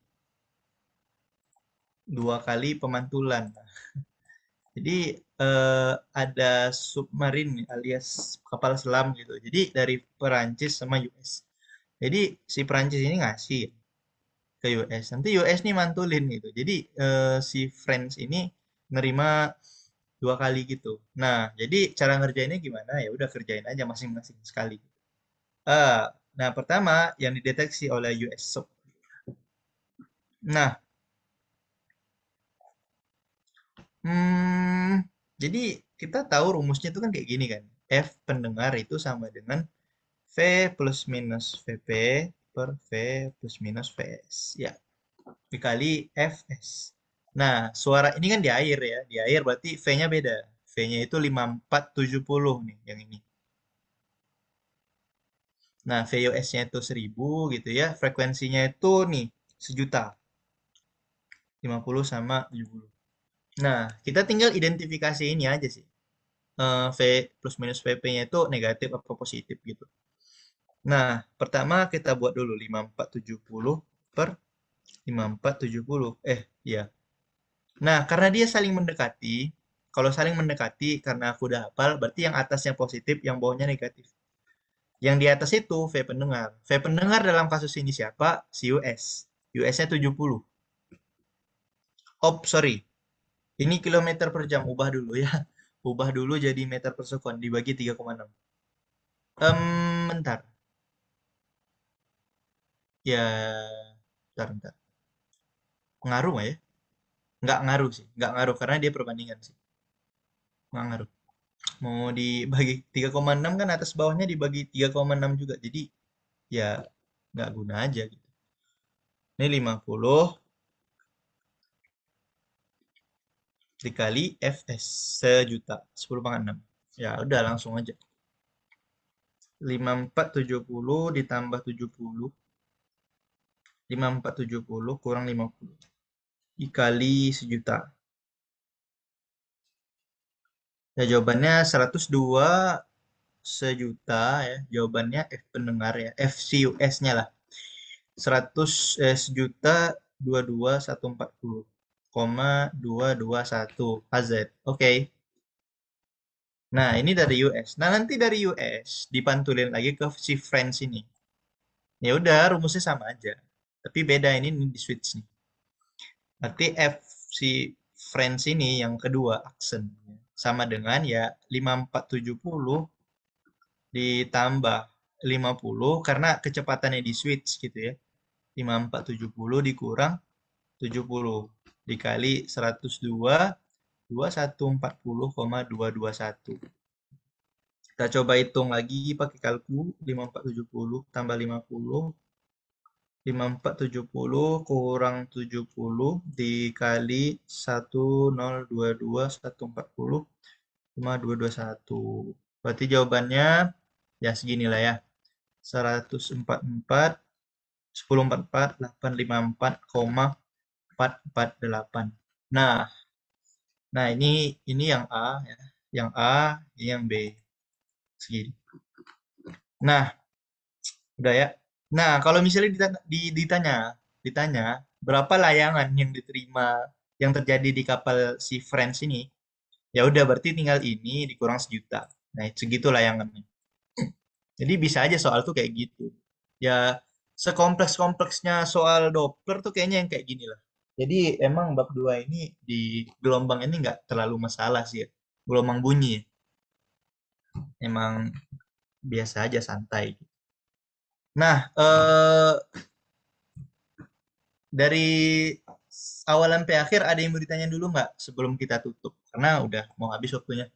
Dua kali pemantulan. Jadi ada submarin alias kapal selam gitu. Jadi dari Perancis sama US. Jadi si Perancis ini ngasih ke US. Nanti US nih mantulin gitu. Jadi si France ini nerima dua kali gitu. Nah, jadi cara ngerjainnya gimana? Ya udah kerjain aja masing-masing sekali. Eh, nah, pertama yang dideteksi oleh US. Nah, hmm, jadi kita tahu rumusnya itu kan kayak gini kan. F pendengar itu sama dengan V plus minus VP per V plus minus VS. Ya, dikali Fs. Nah, suara ini kan di air ya. Di air berarti V-nya beda. V-nya itu 5470 nih, yang ini. Nah, VUS-nya itu 1000 gitu ya. Frekuensinya itu nih, 1.000.000. 50 sama 70. Nah, kita tinggal identifikasi ini aja sih. V plus minus VP-nya itu negatif atau positif gitu. Nah, pertama kita buat dulu 5470 per 5470. Iya. Nah, karena dia saling mendekati, kalau saling mendekati karena aku udah hafal, berarti yang atasnya positif, yang bawahnya negatif. Yang di atas itu V pendengar. V pendengar dalam kasus ini siapa? Si US. US-nya 70. Oh, sorry. Ini kilometer per jam. Ubah dulu ya. Ubah dulu jadi meter per sekon. Dibagi 3,6. Bentar. Ya, bentar. Ngaruh nggak ya? Nggak ngaruh sih. Nggak ngaruh karena dia perbandingan sih. Nggak ngaruh. Mau dibagi 3,6 kan atas bawahnya dibagi 3,6 juga. Jadi ya nggak guna aja gitu. Ini 50 dikali Fs sejuta. 10 pangkat 6. Ya udah langsung aja. 5470 ditambah 70. 5470 kurang 50. Dikali sejuta. Ya jawabannya 102 sejuta ya. Jawabannya F pendengar ya. FCUS-nya lah. 100 sejuta 22.140,221 AZ. Oke. Nah, ini dari US. Nah, nanti dari US dipantulin lagi ke si France ini. Ya udah, rumusnya sama aja. Tapi beda ini di switch nih. Berarti F si France ini yang kedua aksen sama dengan ya 5470 ditambah 50 karena kecepatannya di switch gitu ya. 5470 dikurang 70 dikali 102 2140,221. Kita coba hitung lagi pakai kalku 5470 tambah 50 5470 kurang 70 dikali 1022.140,221. Berarti jawabannya ya seginilah ya. 144 1044 854,448. Nah, nah ini yang A ya. Yang A, ini yang B. Segini. Nah, udah ya. Nah, kalau misalnya ditanya berapa layangan yang diterima yang terjadi di kapal si France ini, ya udah berarti tinggal ini dikurang sejuta. Nah, segitu layangannya. Jadi bisa aja soal tuh kayak gitu. Ya, sekompleks-kompleksnya soal Doppler tuh kayaknya yang kayak gini lah. Jadi emang bab 2 ini di gelombang ini nggak terlalu masalah sih ya. Gelombang bunyi ya. Emang biasa aja santai. Nah, dari awal sampai akhir ada yang mau ditanya dulu nggak sebelum kita tutup? Karena udah mau habis waktunya.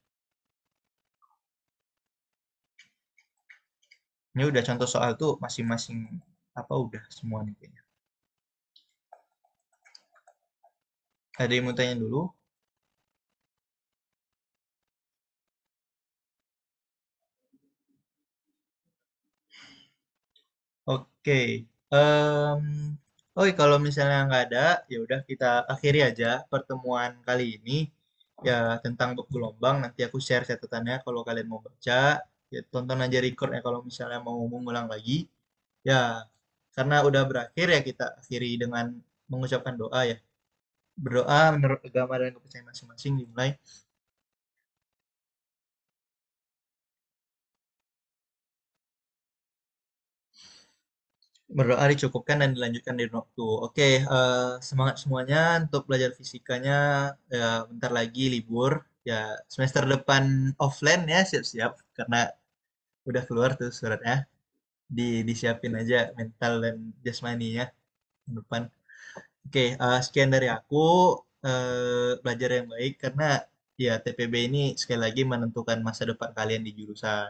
Ini udah contoh soal tuh masing-masing apa udah semua nih kayaknya. Ada yang mau tanya dulu? Oke. Em, Oke, kalau misalnya nggak ada, ya udah kita akhiri aja pertemuan kali ini. Ya, tentang bab gelombang, nanti aku share catatannya kalau kalian mau baca. Ya, tonton aja record ya kalau misalnya mau mengulang lagi. Ya, karena udah berakhir ya kita akhiri dengan mengucapkan doa ya. Berdoa menurut agama dan kepercayaan masing-masing dimulai. Berdoa dicukupkan dan dilanjutkan di waktu. Oke, semangat semuanya untuk belajar fisikanya. Ya, bentar lagi libur. Ya, semester depan offline ya, siap-siap. Karena udah keluar tuh suratnya. Disiapin aja mental dan jasmaninya depan. Oke, sekian dari aku. Belajar yang baik karena ya TPB ini sekali lagi menentukan masa depan kalian di jurusan.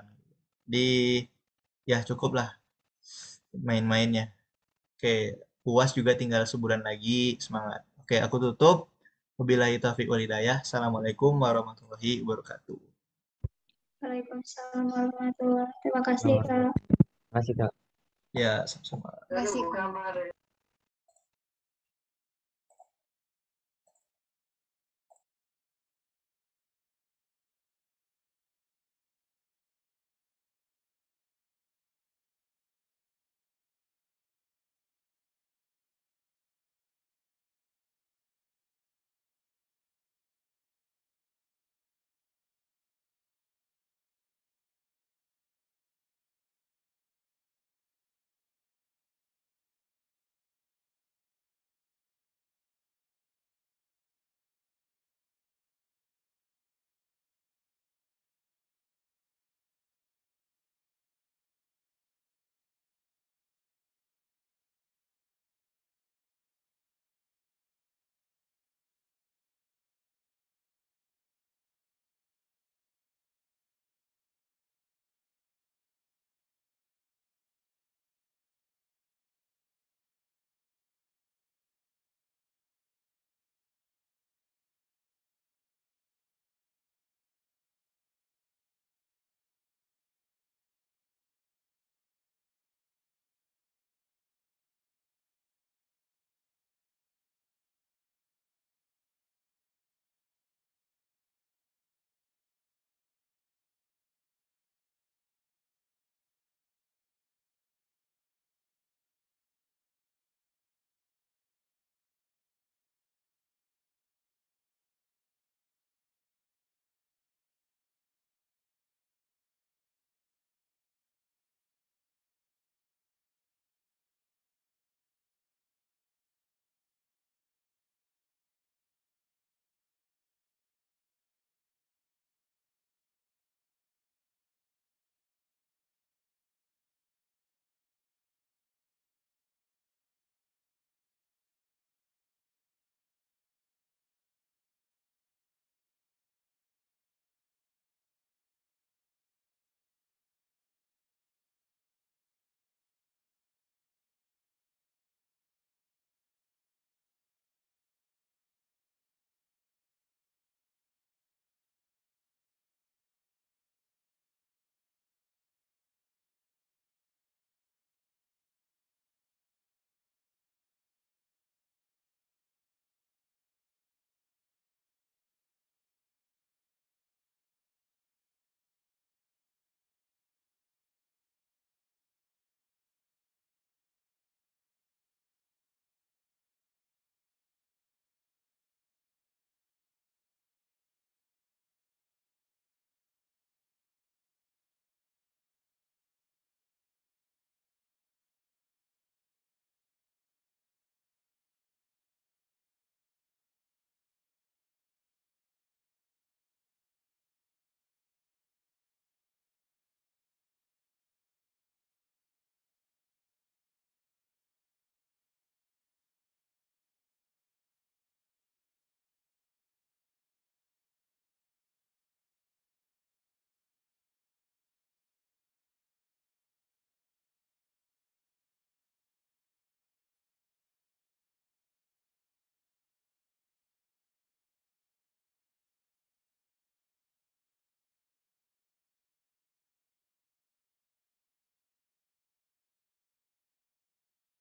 Di ya cukup lah main-mainnya. Oke, UAS juga tinggal sebulan lagi, semangat. Oke, aku tutup. Wabillahi taufiq wal hidayah. Assalamualaikum warahmatullahi wabarakatuh. Waalaikumsalam warahmatullahi wabarakatuh. Terima kasih, Sama-sama. Kak. Masih Kak. Ya, sama-sama. Terima kasih, Kak.